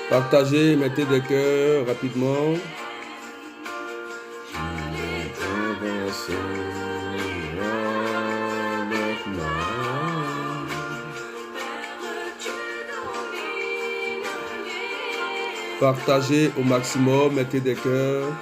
Partagez, mettez des cœurs rapidement. Partagez au maximum, mettez des cœurs.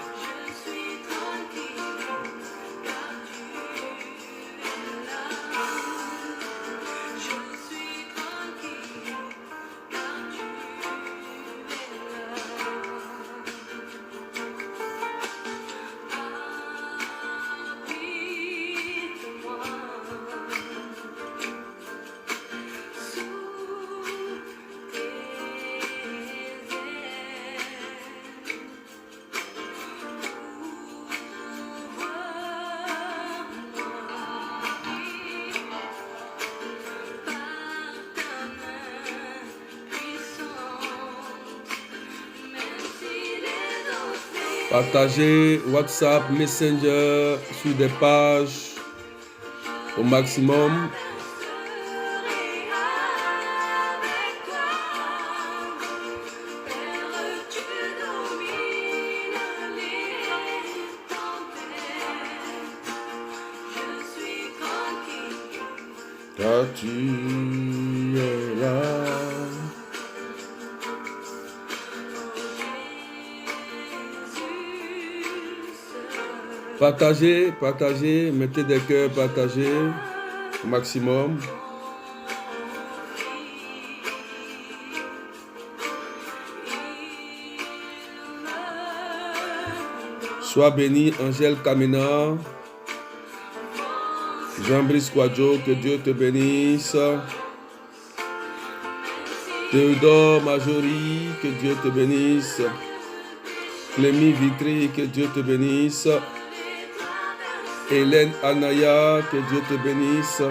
Partagez WhatsApp, Messenger sur des pages au maximum. Car tu es là. Partagez, partagez, mettez des cœurs, partagez au maximum. Sois béni, Angèle Kamina, Jean-Brice Quadjo, que Dieu te bénisse. Théodore Majori, que Dieu te bénisse. Clémy Vitry, que Dieu te bénisse. Hélène Anaya, que Dieu te bénisse.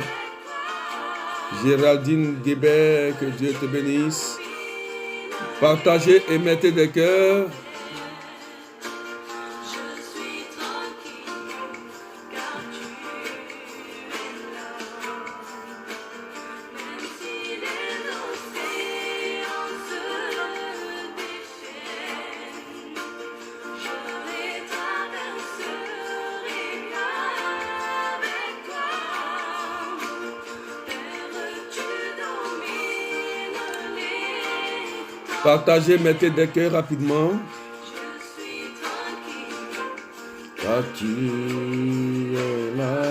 Géraldine Guébert, que Dieu te bénisse. Partagez et mettez des cœurs. Partagez, mettez des cœurs rapidement. Car tu es là.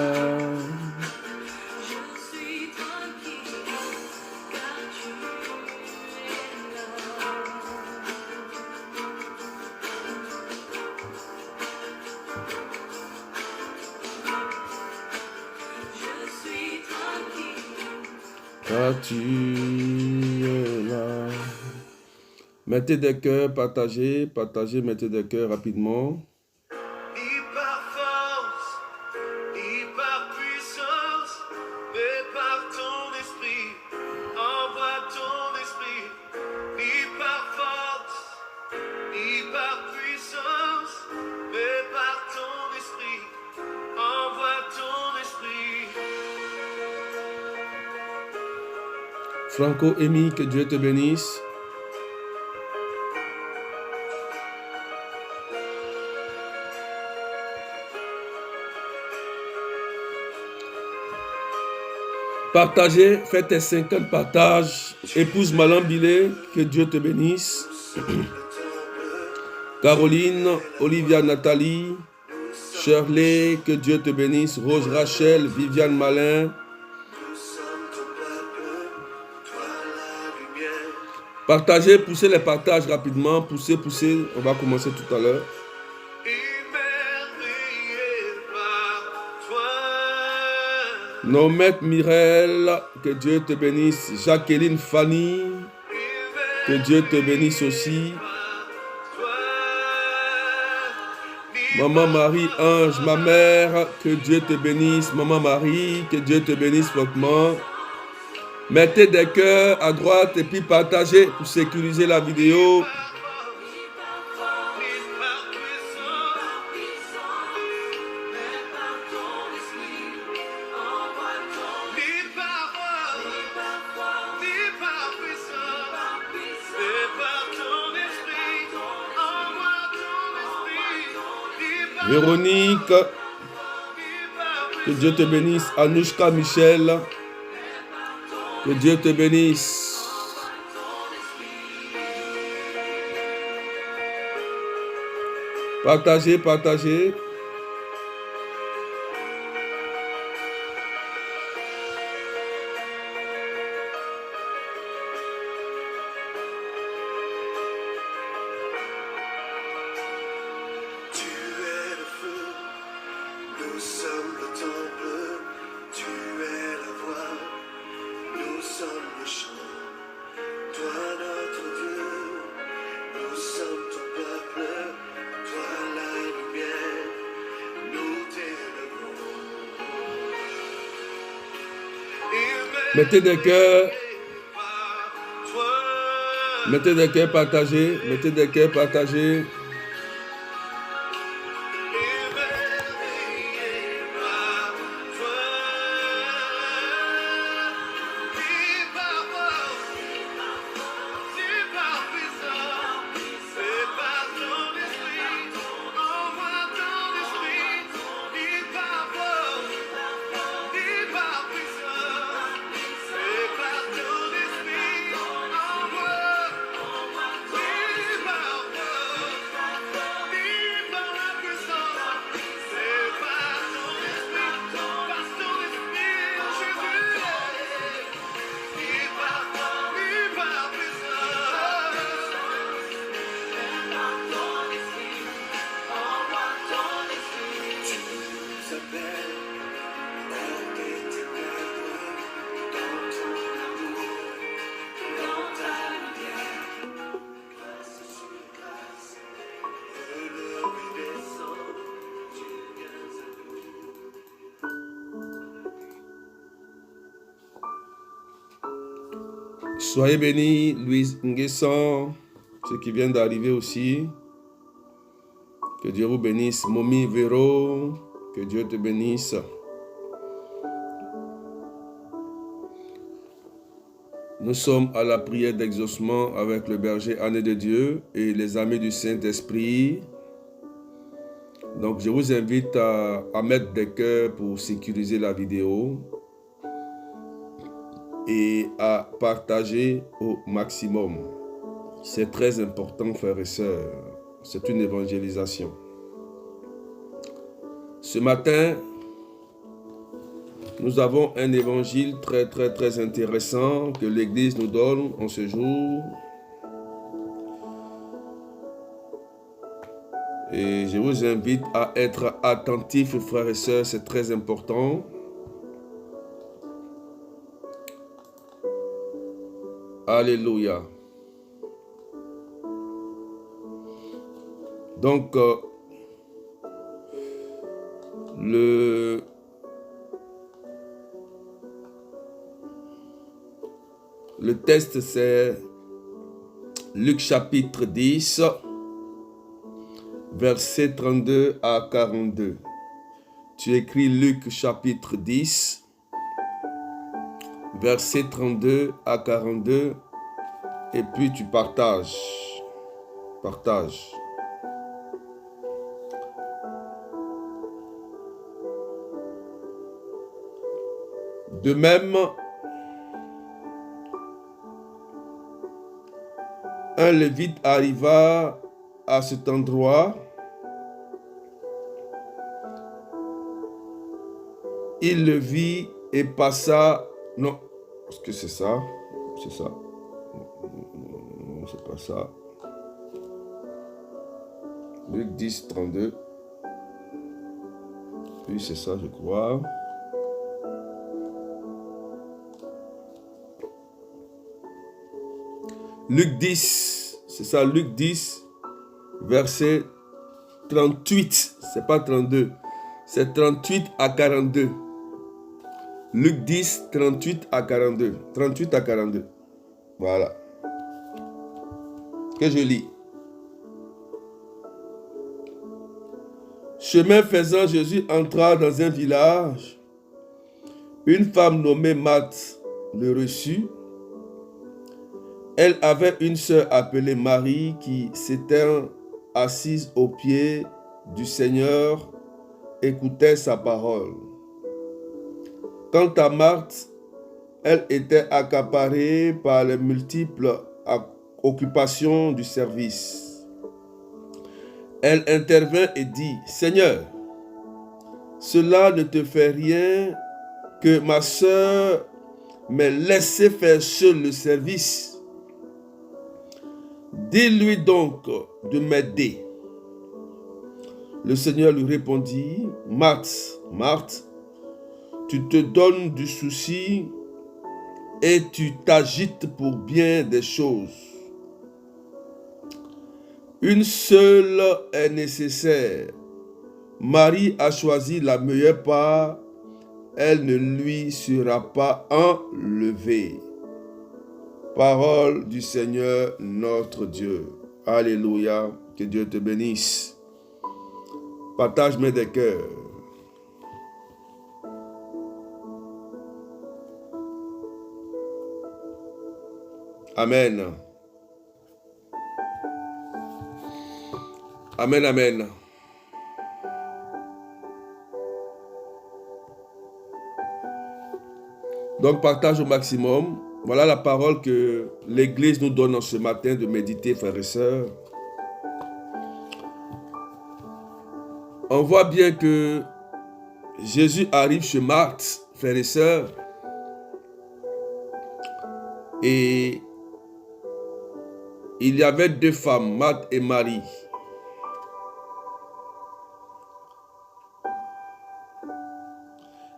Car tu es là. Mettez des cœurs, partagez, partagez, mettez des cœurs rapidement. Ni par force, ni par puissance, mais par ton esprit, envoie ton esprit. Ni par force, ni par puissance, mais par ton esprit, envoie ton esprit. Franco Emi, que Dieu te bénisse. Partagez, faites tes 50 partages. Épouse Malambilé, que Dieu te bénisse. Caroline, Olivia, Nathalie, Shirley, que Dieu te bénisse. Rose, Rachel, Viviane Malin. Nous sommes ton peuple, toi la lumière. Partagez, poussez les partages rapidement. Poussez, poussez. On va commencer tout à l'heure. Émerveillé par toi. Nomette Mirel, que Dieu te bénisse. Jacqueline Fanny, que Dieu te bénisse aussi. Maman Marie Ange, ma mère, que Dieu te bénisse. Maman Marie, que Dieu te bénisse fortement. Mettez des cœurs à droite et puis partagez pour sécuriser la vidéo. Véronique, que Dieu te bénisse. Anouchka Michel, que Dieu te bénisse. Partagez, partagez. Tu es le feu, nous sommes le temple. Tu es la voix, nous sommes le chant. Toi notre Dieu, nous sommes ton peuple. Toi la lumière, nous t'élevons. Mettez des cœurs. Par toi. Mettez des cœurs partagés. Mettez des cœurs partagés. Soyez bénis, Louise Nguesson, ceux qui viennent d'arriver aussi. Que Dieu vous bénisse. Momi Véro, que Dieu te bénisse. Nous sommes à la prière d'exaucement avec le berger Anne de Dieu et les amis du Saint-Esprit. Donc je vous invite à mettre des cœurs pour sécuriser la vidéo et à partager au maximum. C'est très important, frères et sœurs. C'est une évangélisation. Ce matin, nous avons un évangile très intéressant que l'Église nous donne en ce jour. Et je vous invite à être attentifs, frères et sœurs, c'est très important. Alléluia. Donc, le texte, c'est Luc chapitre 10, versets 32 à 42. Tu écris Luc chapitre 10, versets 32 à 42, et puis tu partages. Partage. De même, un Lévite arriva à cet endroit, il le vit et passa... Non, est-ce que c'est ça? C'est ça. Non, c'est pas ça. Luc 10, 32. Oui, c'est ça, je crois. Luc 10, c'est ça, Luc 10, verset 38. C'est pas 32, c'est 38 à 42. Luc 10, 38 à 42. 38 à 42. Voilà. Que je lis. Chemin faisant, Jésus entra dans un village. Une femme nommée Marthe le reçut. Elle avait une sœur appelée Marie qui s'était assise aux pieds du Seigneur, écoutait sa parole. Quant à Marthe, elle était accaparée par les multiples occupations du service. Elle intervint et dit, « Seigneur, cela ne te fait rien que ma sœur m'ait laissé faire seul le service. Dis-lui donc de m'aider. » Le Seigneur lui répondit, « Marthe, Marthe, tu te donnes du souci et tu t'agites pour bien des choses. Une seule est nécessaire. Marie a choisi la meilleure part, elle ne lui sera pas enlevée. » Parole du Seigneur notre Dieu. Alléluia. Que Dieu te bénisse. Partage-moi des cœurs. Amen. Amen, amen. Donc partage au maximum. Voilà la parole que l'Église nous donne en ce matin de méditer, frères et sœurs. On voit bien que Jésus arrive chez Marthe, frères et sœurs, et il y avait deux femmes, Marthe et Marie.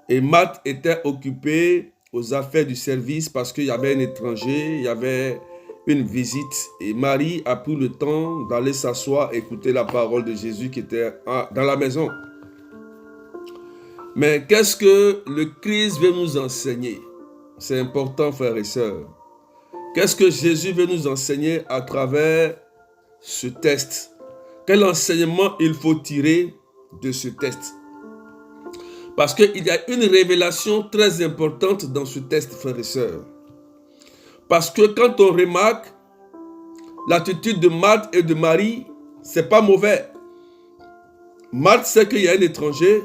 Et Marthe était occupée aux affaires du service parce qu'il y avait un étranger, il y avait une visite. Et Marie a pris le temps d'aller s'asseoir, écouter la parole de Jésus qui était dans la maison. Mais qu'est-ce que le Christ veut nous enseigner? C'est important, frères et sœurs. Qu'est-ce que Jésus veut nous enseigner à travers ce test? Quel enseignement il faut tirer de ce test? Parce qu'il y a une révélation très importante dans ce test, frères et sœurs. Parce que quand on remarque l'attitude de Marthe et de Marie, c'est pas mauvais. Marthe sait qu'il y a un étranger.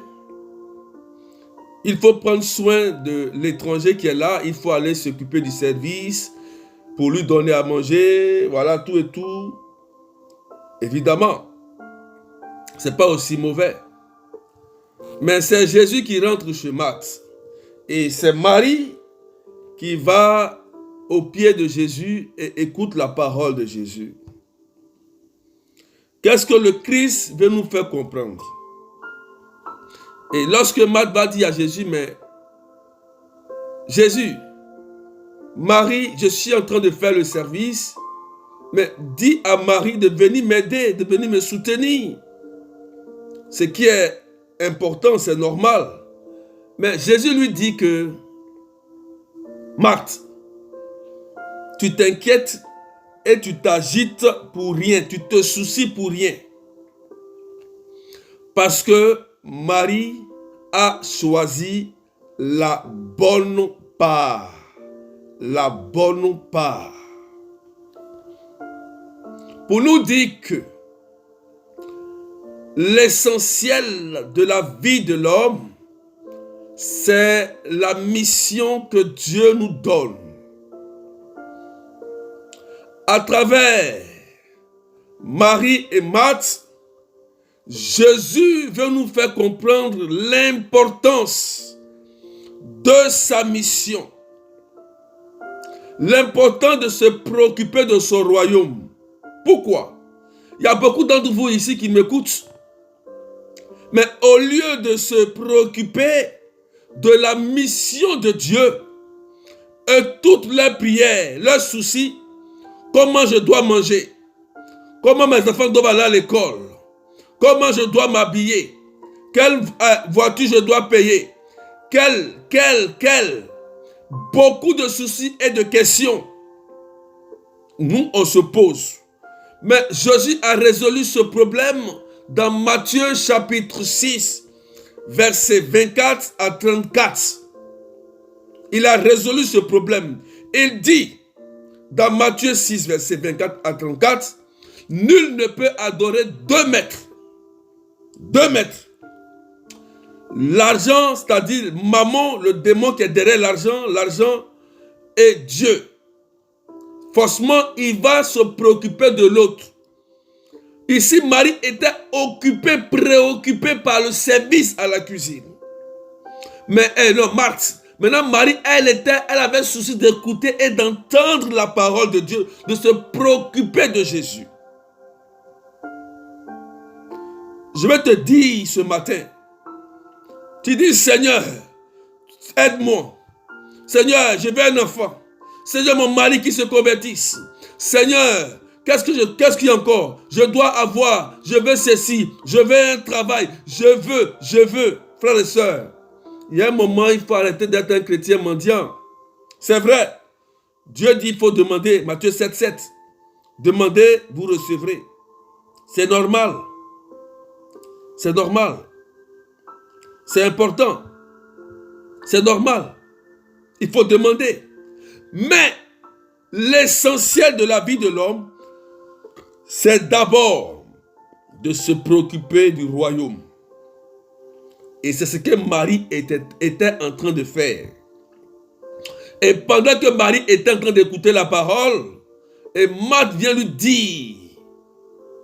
Il faut prendre soin de l'étranger qui est là. Il faut aller s'occuper du service pour lui donner à manger. Voilà, tout et tout. Évidemment, c'est pas aussi mauvais. Mais c'est Jésus qui rentre chez Marthe. Et c'est Marie qui va au pied de Jésus et écoute la parole de Jésus. Qu'est-ce que le Christ veut nous faire comprendre? Et lorsque Marthe va dire à Jésus, mais Jésus, Marie, je suis en train de faire le service, mais dis à Marie de venir m'aider, de venir me soutenir. Ce qui est important, c'est normal. Mais Jésus lui dit que Marthe, tu t'inquiètes et tu t'agites pour rien, tu te soucies pour rien. Parce que Marie a choisi la bonne part. La bonne part. Pour nous dire que l'essentiel de la vie de l'homme, c'est la mission que Dieu nous donne. À travers Marie et Marthe, Jésus veut nous faire comprendre l'importance de sa mission. L'important de se préoccuper de son royaume. Pourquoi? Il y a beaucoup d'entre vous ici qui m'écoutent. Mais au lieu de se préoccuper de la mission de Dieu, et toutes leurs prières, leurs soucis, comment je dois manger, comment mes enfants doivent aller à l'école, comment je dois m'habiller, quelle voiture je dois payer, beaucoup de soucis et de questions. Nous, on se pose. Mais Jésus a résolu ce problème dans Matthieu chapitre 6, versets 24 à 34. Il a résolu ce problème. Il dit, dans Matthieu 6, versets 24 à 34, nul ne peut adorer deux maîtres. Deux maîtres. L'argent, c'est-à-dire maman, le démon qui est derrière l'argent et Dieu. Forcément, il va se préoccuper de l'autre. Ici, Marie était préoccupée par le service à la cuisine. Mais non, Marthe. Maintenant, Marie, elle avait souci d'écouter et d'entendre la parole de Dieu, de se préoccuper de Jésus. Je vais te dire ce matin, tu dis, Seigneur, aide-moi. Seigneur, je veux un enfant. Seigneur, mon mari qui se convertisse. Seigneur, qu'est-ce qu'il y a encore? Je dois avoir, je veux ceci, je veux un travail, je veux. Frères et sœurs, il y a un moment, il faut arrêter d'être un chrétien mendiant. C'est vrai. Dieu dit, il faut demander, Matthieu 7, 7. Demandez, vous recevrez. C'est normal. C'est normal. C'est important. C'est normal. Il faut demander. Mais l'essentiel de la vie de l'homme, c'est d'abord de se préoccuper du royaume. Et c'est ce que Marie était en train de faire. Et pendant que Marie était en train d'écouter la parole, et Marthe vient lui dire,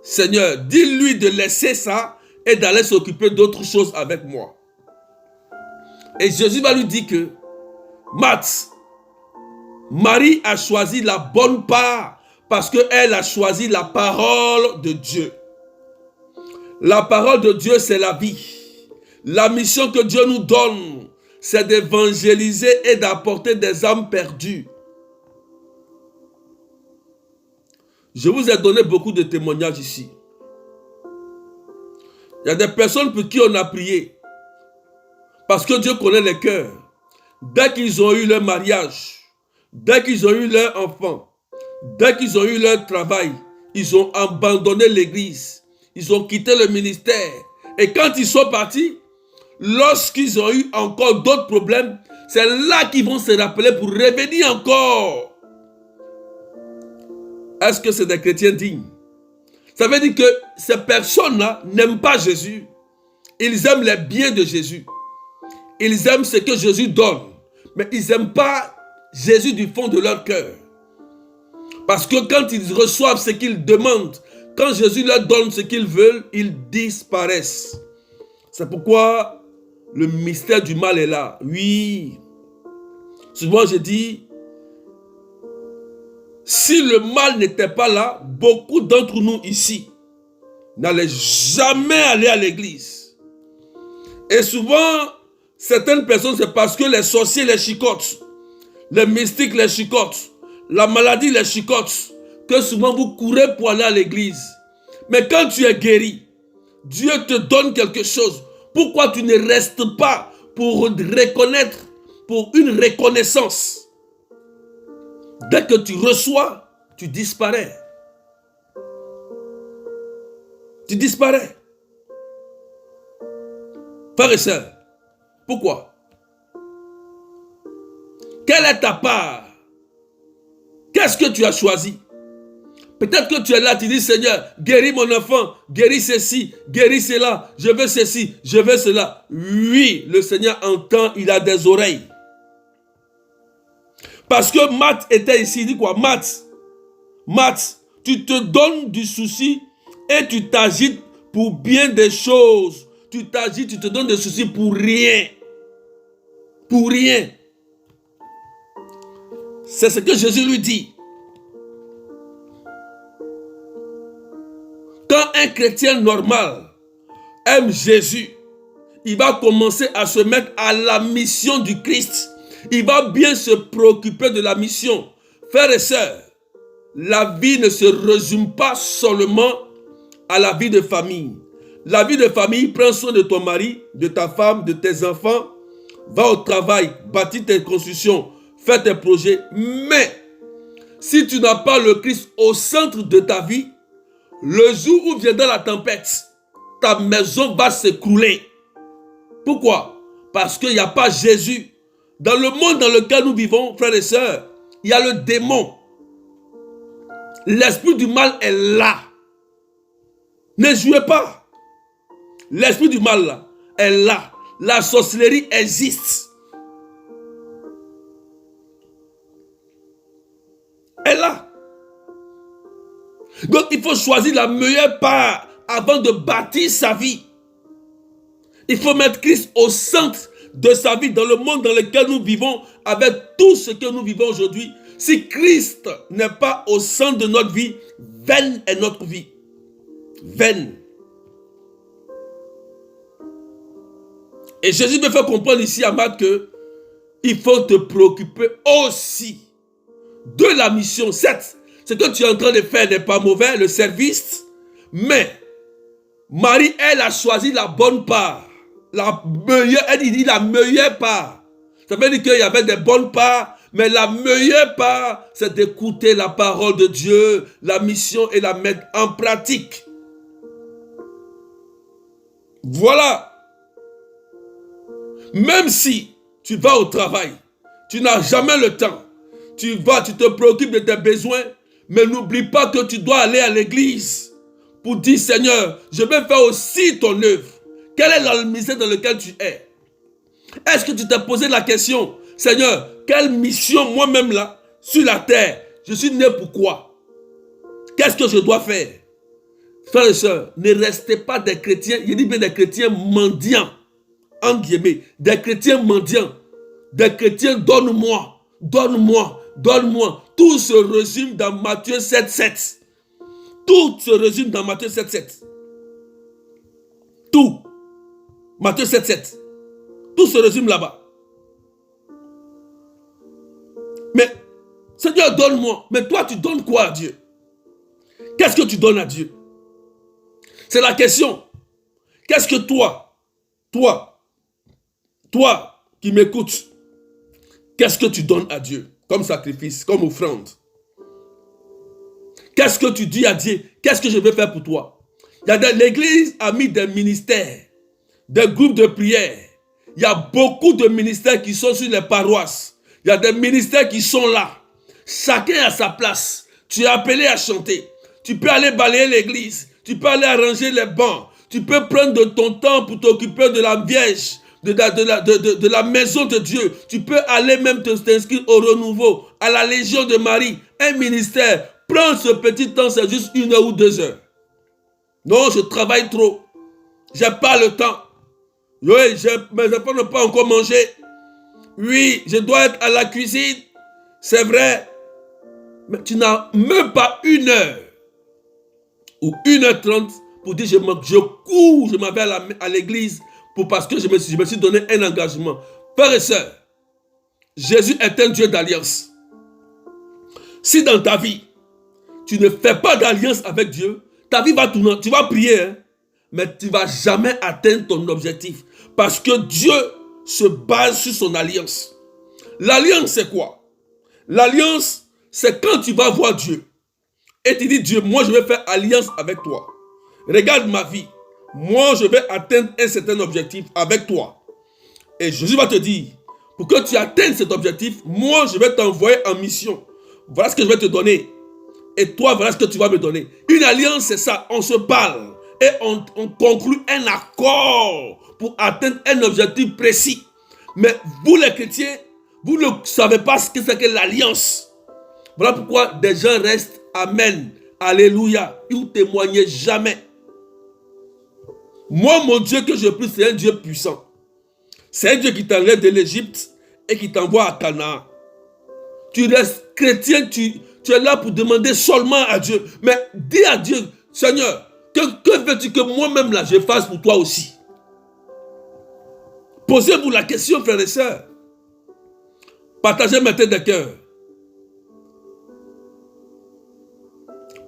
Seigneur, dis-lui de laisser ça et d'aller s'occuper d'autres choses avec moi. Et Jésus va lui dire que Marthe, Marie a choisi la bonne part parce qu'elle a choisi la parole de Dieu. La parole de Dieu, c'est la vie. La mission que Dieu nous donne, c'est d'évangéliser et d'apporter des âmes perdues. Je vous ai donné beaucoup de témoignages ici. Il y a des personnes pour qui on a prié. Parce que Dieu connaît les cœurs. Dès qu'ils ont eu leur mariage, dès qu'ils ont eu leur enfant, dès qu'ils ont eu leur travail, ils ont abandonné l'église. Ils ont quitté le ministère. Et quand ils sont partis, lorsqu'ils ont eu encore d'autres problèmes, c'est là qu'ils vont se rappeler pour revenir encore. Est-ce que c'est des chrétiens dignes? Ça veut dire que ces personnes-là n'aiment pas Jésus. Ils aiment les biens de Jésus. Ils aiment ce que Jésus donne. Mais ils n'aiment pas Jésus du fond de leur cœur. Parce que quand ils reçoivent ce qu'ils demandent, quand Jésus leur donne ce qu'ils veulent, ils disparaissent. C'est pourquoi le mystère du mal est là. Oui. Souvent je dis, si le mal n'était pas là, beaucoup d'entre nous ici n'allaient jamais aller à l'église. Et souvent, certaines personnes, c'est parce que les sorciers les chicotent, les mystiques les chicotent, la maladie les chicote, que souvent vous courez pour aller à l'église. Mais quand tu es guéri, Dieu te donne quelque chose. Pourquoi tu ne restes pas pour reconnaître, pour une reconnaissance? Dès que tu reçois, tu disparais. Tu disparais. Frères et sœurs, pourquoi? Quelle est ta part? Qu'est-ce que tu as choisi? Peut-être que tu es là, tu dis, Seigneur, guéris mon enfant, guéris ceci, guéris cela, je veux ceci, je veux cela. Oui, le Seigneur entend, il a des oreilles. Parce que Marthe était ici, il dit quoi? Marthe, tu te donnes du souci et tu t'agites pour bien des choses. Tu t'agites, tu te donnes des soucis pour rien. Pour rien. C'est ce que Jésus lui dit. Quand un chrétien normal aime Jésus, il va commencer à se mettre à la mission du Christ. Il va bien se préoccuper de la mission. Frères et sœurs, la vie ne se résume pas seulement à la vie de famille. La vie de famille prend soin de ton mari, de ta femme, de tes enfants. Va au travail, bâtis tes constructions, fais tes projets. Mais si tu n'as pas le Christ au centre de ta vie, le jour où viendra la tempête, ta maison va s'écrouler. Pourquoi? Parce qu'il n'y a pas Jésus. Dans le monde dans lequel nous vivons, frères et sœurs, il y a le démon. L'esprit du mal est là. Ne jouez pas. L'esprit du mal là, est là. La sorcellerie existe. Elle est là. Donc il faut choisir la meilleure part avant de bâtir sa vie. Il faut mettre Christ au centre de sa vie dans le monde dans lequel nous vivons, avec tout ce que nous vivons aujourd'hui. Si Christ n'est pas au centre de notre vie, vaine est notre vie. Vaine. Et Jésus me fait comprendre ici à Marc que il faut te préoccuper aussi de la mission. Certes, ce que tu es en train de faire n'est pas mauvais, le service, mais Marie, elle a choisi la bonne part. La meilleure, elle dit la meilleure part. Ça veut dire qu'il y avait des bonnes parts, mais la meilleure part, c'est d'écouter la parole de Dieu, la mission et la mettre en pratique. Voilà. Même si tu vas au travail, tu n'as jamais le temps. Tu vas, tu te préoccupes de tes besoins, mais n'oublie pas que tu dois aller à l'église pour dire, Seigneur, je vais faire aussi ton œuvre. Quel est le ministère dans lequel tu es? Est-ce que tu t'es posé la question, Seigneur, quelle mission moi-même là, sur la terre, je suis né pour quoi? Qu'est-ce que je dois faire? Frères et sœurs, ne restez pas des chrétiens, je dis bien des chrétiens mendiants, en guillemets, des chrétiens mendiants, des chrétiens donne-moi, donne-moi, donne-moi. Tout se résume dans Matthieu 7,7. Tout se résume dans Matthieu 7,7. Tout. Matthieu 7,7. Tout se résume là-bas. Mais, Seigneur, donne-moi. Mais toi, tu donnes quoi à Dieu? Qu'est-ce que tu donnes à Dieu? C'est la question. Qu'est-ce que toi qui m'écoutes, qu'est-ce que tu donnes à Dieu comme sacrifice, comme offrande? Qu'est-ce que tu dis à Dieu? Qu'est-ce que je vais faire pour toi? L'église a mis des ministères, des groupes de prière. Il y a beaucoup de ministères qui sont sur les paroisses. Il y a des ministères qui sont là. Chacun a sa place. Tu es appelé à chanter. Tu peux aller balayer l'église. Tu peux aller arranger les bancs. Tu peux prendre de ton temps pour t'occuper de la Vierge, de la maison de Dieu. Tu peux aller même t'inscrire au renouveau, à la Légion de Marie. Un ministère. Prends ce petit temps, c'est juste 1 heure ou 2 heures. Non, je travaille trop. J'ai pas le temps. Oui, mes enfants n'ont pas encore mangé. Oui, je dois être à la cuisine. C'est vrai. Mais tu n'as même pas 1 heure ou 1h30 pour dire je cours, je m'en vais à l'église parce que je me suis donné un engagement. Frères et sœurs, Jésus est un Dieu d'alliance. Si dans ta vie, tu ne fais pas d'alliance avec Dieu, ta vie va tourner. Tu vas prier, hein, mais tu ne vas jamais atteindre ton objectif. Parce que Dieu se base sur son alliance. L'alliance, c'est quoi? L'alliance, c'est quand tu vas voir Dieu. Et tu dis, Dieu, moi je vais faire alliance avec toi. Regarde ma vie. Moi je vais atteindre un certain objectif avec toi. Et Jésus va te dire, pour que tu atteignes cet objectif, moi je vais t'envoyer en mission. Voilà ce que je vais te donner. Et toi, voilà ce que tu vas me donner. Une alliance, c'est ça. On se parle. Et on conclut un accord pour atteindre un objectif précis. Mais vous les chrétiens, vous ne savez pas ce que c'est que l'alliance. Voilà pourquoi des gens restent amen, Alléluia. Il ne témoignait jamais. Moi, mon Dieu que je prie, c'est un Dieu puissant. C'est un Dieu qui t'enlève de l'Égypte et qui t'envoie à Canaan. Tu restes chrétien, tu es là pour demander seulement à Dieu. Mais dis à Dieu, Seigneur, que veux-tu que moi-même là je fasse pour toi aussi? Posez-vous la question, frères et sœurs. Partagez maintenant des cœurs.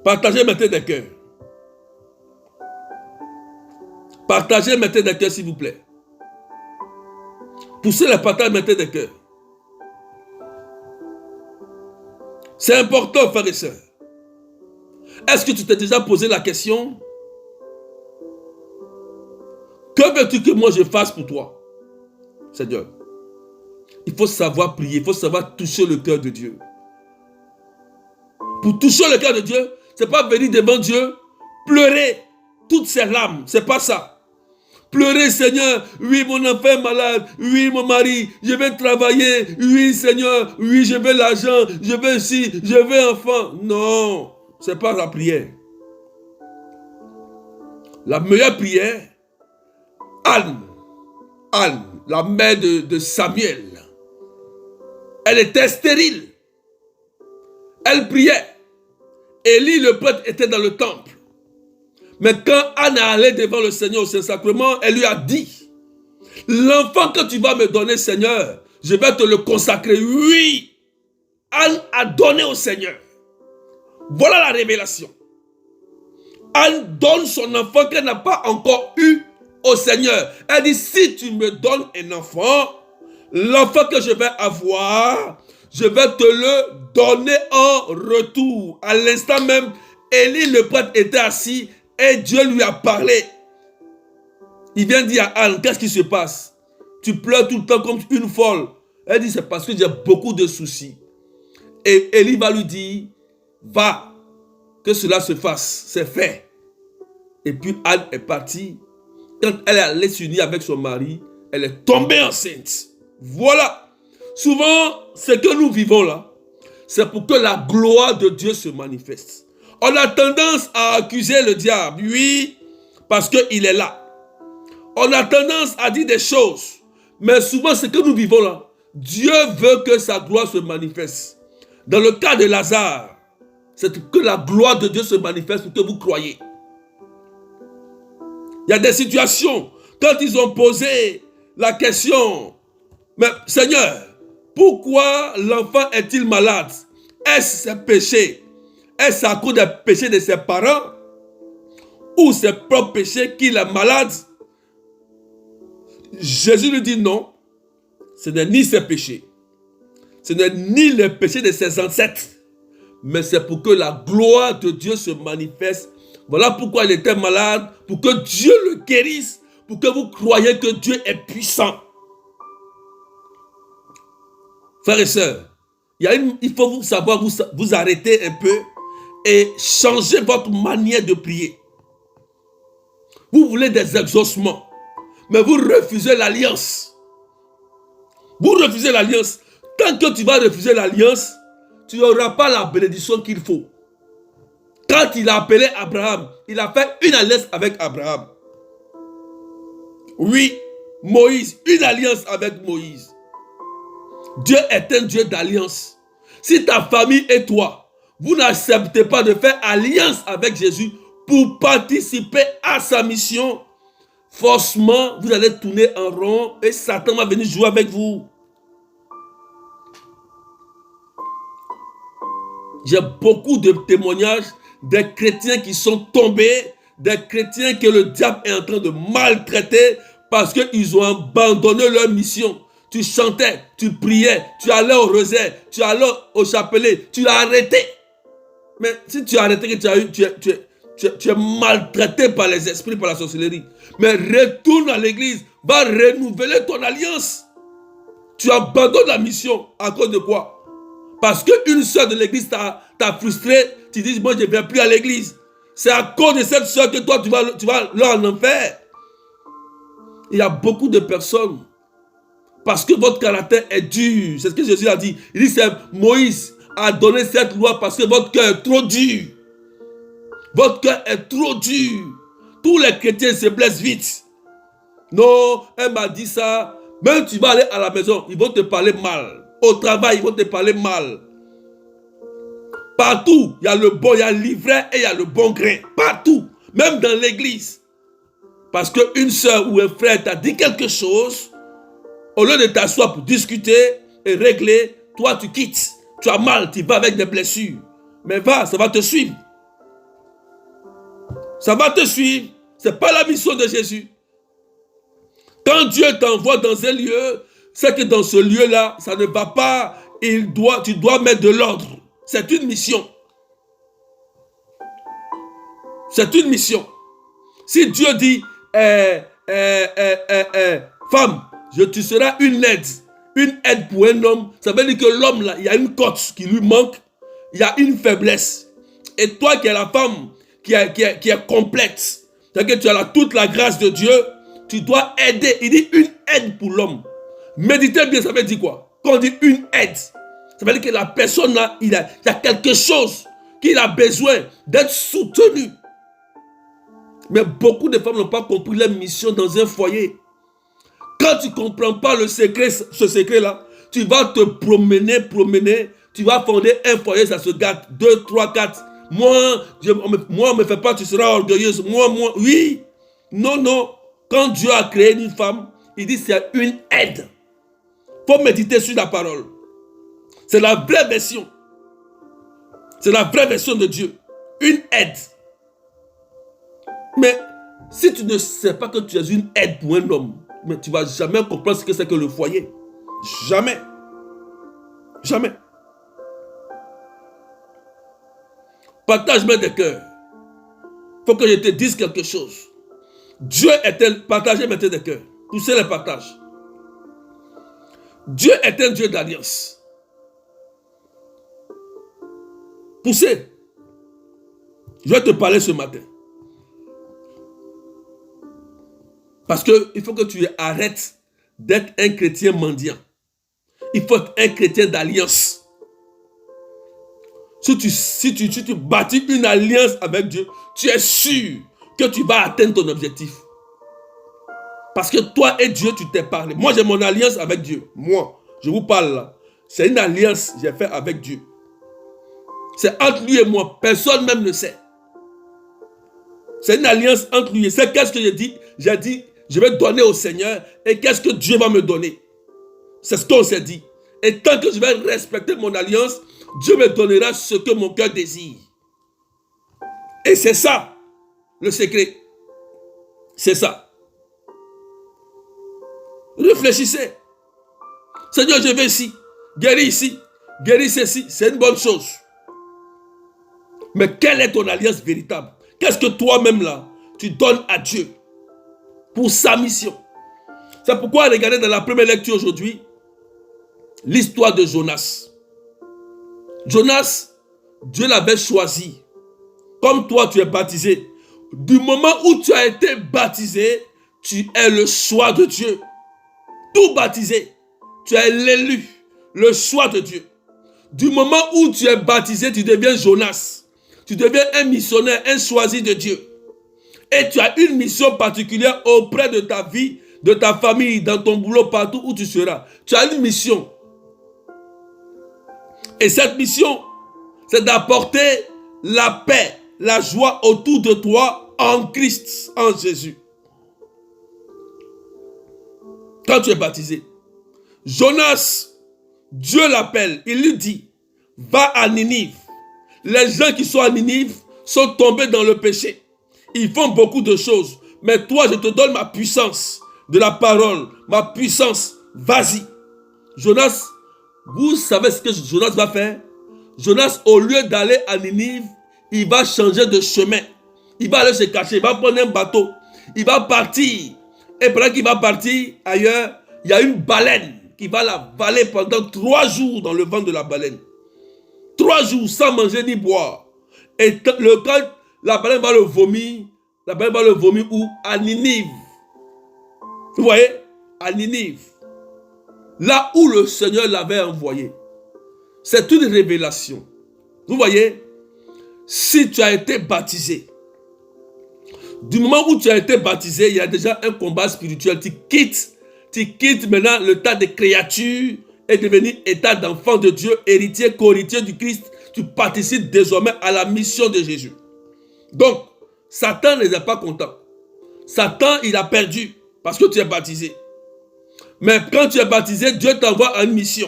Partagez maintenant des cœurs. Partagez maintenant des cœurs, s'il vous plaît. Poussez le partage maintenant des cœurs. C'est important, frères et sœurs. Est-ce que tu t'es déjà posé la question? Que veux-tu que moi je fasse pour toi, Seigneur? Il faut savoir prier, il faut savoir toucher le cœur de Dieu. Pour toucher le cœur de Dieu, ce n'est pas venir devant Dieu, pleurer toutes ses larmes, c'est pas ça. Pleurer, Seigneur, oui, mon enfant est malade, oui, mon mari, je vais travailler, oui, Seigneur, oui, je veux l'argent, je veux ci, je veux enfant. Non, ce n'est pas la prière. La meilleure prière, Anne, la mère de Samuel, elle était stérile. Elle priait. Élie, le prêtre, était dans le temple. Mais quand Anne est allée devant le Seigneur au Saint-Sacrement, elle lui a dit, l'enfant que tu vas me donner, Seigneur, je vais te le consacrer. Oui, Anne a donné au Seigneur. Voilà la révélation. Anne donne son enfant qu'elle n'a pas encore eu au Seigneur. Elle dit, si tu me donnes un enfant, l'enfant que je vais avoir, je vais te le donner en retour. À l'instant même, Élie le prêtre était assis et Dieu lui a parlé. Il vient dire à Anne, qu'est-ce qui se passe? Tu pleures tout le temps comme une folle. Elle dit, c'est parce que j'ai beaucoup de soucis. Et Élie va lui dire, va, que cela se fasse, c'est fait. Et puis Anne est partie. Quand elle est allée s'unir avec son mari, elle est tombée enceinte. Voilà. Souvent, ce que nous vivons là, c'est pour que la gloire de Dieu se manifeste. On a tendance à accuser le diable, oui, parce qu'il est là. On a tendance à dire des choses, mais souvent ce que nous vivons là, Dieu veut que sa gloire se manifeste. Dans le cas de Lazare, c'est que la gloire de Dieu se manifeste pour que vous croyez. Il y a des situations, quand ils ont posé la question, mais Seigneur, pourquoi l'enfant est-il malade? Est-ce ses péchés? Est-ce à cause des péchés de ses parents? Ou ses propres péchés qu'il est malade? Jésus lui dit non, ce n'est ni ses péchés, ce n'est ni le péché de ses ancêtres, mais c'est pour que la gloire de Dieu se manifeste. Voilà pourquoi il était malade, pour que Dieu le guérisse, pour que vous croyez que Dieu est puissant. Frères et sœurs, il faut vous savoir vous arrêter un peu et changer votre manière de prier. Vous voulez des exaucements, mais vous refusez l'alliance. Vous refusez l'alliance. Tant que tu vas refuser l'alliance, tu n'auras pas la bénédiction qu'il faut. Quand il a appelé Abraham, il a fait une alliance avec Abraham. Oui, Moïse, une alliance avec Moïse. Dieu est un Dieu d'alliance. Si ta famille et toi, vous n'acceptez pas de faire alliance avec Jésus pour participer à sa mission, forcément, vous allez tourner en rond et Satan va venir jouer avec vous. J'ai beaucoup de témoignages des chrétiens qui sont tombés, des chrétiens que le diable est en train de maltraiter parce qu'ils ont abandonné leur mission. Tu chantais, tu priais, tu allais au rosaire, tu allais au chapelet, tu as arrêté. Mais si tu as arrêté, tu es maltraité par les esprits, par la sorcellerie. Mais retourne à l'église, va renouveler ton alliance. Tu abandonnes la mission à cause de quoi? Parce qu'une soeur de l'église t'a frustré, tu dis, moi je ne viens plus à l'église. C'est à cause de cette soeur que toi tu vas là en enfer. Il y a beaucoup de personnes, parce que votre caractère est dur. C'est ce que Jésus a dit. Il dit, c'est Moïse a donné cette loi parce que votre cœur est trop dur. Votre cœur est trop dur. Tous les chrétiens se blessent vite. Non, elle m'a dit ça. Même tu vas aller à la maison, ils vont te parler mal. Au travail, ils vont te parler mal. Partout, il y a le bon, il y a l'ivraie et il y a le bon grain. Partout, même dans l'église. Parce qu'une soeur ou un frère t'a dit quelque chose, au lieu de t'asseoir pour discuter et régler, toi tu quittes. Tu as mal, tu vas avec des blessures. Mais va, ça va te suivre. Ça va te suivre. Ce n'est pas la mission de Jésus. Quand Dieu t'envoie dans un lieu, c'est que dans ce lieu-là, ça ne va pas. Tu dois mettre de l'ordre. C'est une mission. C'est une mission. Si Dieu dit, femme, tu seras une aide pour un homme, ça veut dire que l'homme, là, il y a une cote qui lui manque, il y a une faiblesse. Et toi qui es la femme qui est complète, c'est-à-dire que tu as toute la grâce de Dieu, tu dois aider. Il dit une aide pour l'homme. Méditez bien, ça veut dire quoi? Quand on dit une aide, ça veut dire que la personne là, il y a quelque chose qu'il a besoin d'être soutenu. Mais beaucoup de femmes n'ont pas compris leur mission dans un foyer. Quand tu ne comprends pas le secret, ce secret-là, tu vas te promener, tu vas fonder un foyer, ça se gâte, 2, 3, 4. Moi, on me fait pas, tu seras orgueilleuse. Moi, oui. Non. Quand Dieu a créé une femme, il dit c'est une aide. Il faut méditer sur la parole. C'est la vraie version. C'est la vraie version de Dieu. Une aide. Mais si tu ne sais pas que tu es une aide pour un homme, mais tu ne vas jamais comprendre ce que c'est que le foyer. Jamais. Jamais. Partage-moi des cœurs. Il faut que je te dise quelque chose. Dieu est-il, partagez maintenant des cœurs. Poussez les partages. Dieu est un Dieu d'alliance. Poussez. Je vais te parler ce matin. Parce qu'il faut que tu arrêtes d'être un chrétien mendiant. Il faut être un chrétien d'alliance. Si tu bâtis une alliance avec Dieu, tu es sûr que tu vas atteindre ton objectif. Parce que toi et Dieu, tu t'es parlé. Moi, j'ai mon alliance avec Dieu. Moi, je vous parle là. C'est une alliance que j'ai faite avec Dieu. C'est entre lui et moi. Personne même ne sait. C'est une alliance entre lui. C'est qu'est-ce que j'ai dit? J'ai dit, je vais donner au Seigneur. Et qu'est-ce que Dieu va me donner? C'est ce qu'on s'est dit. Et tant que je vais respecter mon alliance, Dieu me donnera ce que mon cœur désire. Et c'est ça, le secret. C'est ça. Réfléchissez. Seigneur, je vais ici. Guéris ceci. C'est une bonne chose. Mais quelle est ton alliance véritable? Qu'est-ce que toi-même là, tu donnes à Dieu pour sa mission? C'est pourquoi regardez dans la première lecture aujourd'hui, l'histoire de Jonas. Jonas, Dieu l'avait choisi. Comme toi, tu es baptisé. Du moment où tu as été baptisé, tu es le choix de Dieu. Tout baptisé, tu es l'élu, le choix de Dieu. Du moment où tu es baptisé, tu deviens Jonas. Tu deviens un missionnaire, un choisi de Dieu. Et tu as une mission particulière auprès de ta vie, de ta famille, dans ton boulot, partout où tu seras. Tu as une mission. Et cette mission, c'est d'apporter la paix, la joie autour de toi en Christ, en Jésus. Quand tu es baptisé, Jonas, Dieu l'appelle, il lui dit, va à Ninive. Les gens qui sont à Ninive sont tombés dans le péché. Ils font beaucoup de choses. Mais toi, je te donne ma puissance de la parole, ma puissance. Vas-y. Jonas, vous savez ce que Jonas va faire? Jonas, au lieu d'aller à Ninive, il va changer de chemin. Il va aller se cacher, il va prendre un bateau. Il va partir. Et pendant qu'il va partir ailleurs, il y a une baleine qui va l'avaler pendant 3 jours dans le ventre de la baleine. 3 jours sans manger ni boire. Et quand la baleine va le vomir, où? À Ninive. Vous voyez? À Ninive. Là où le Seigneur l'avait envoyé. C'est une révélation. Vous voyez? si tu as été baptisé, du moment où tu as été baptisé, il y a déjà un combat spirituel. Tu quittes maintenant l'état de créature et devenir état d'enfant de Dieu, héritier, co-héritier du Christ. Tu participes désormais à la mission de Jésus. Donc, Satan n'est pas content. Satan, il a perdu parce que tu es baptisé. Mais quand tu es baptisé, Dieu t'envoie à une mission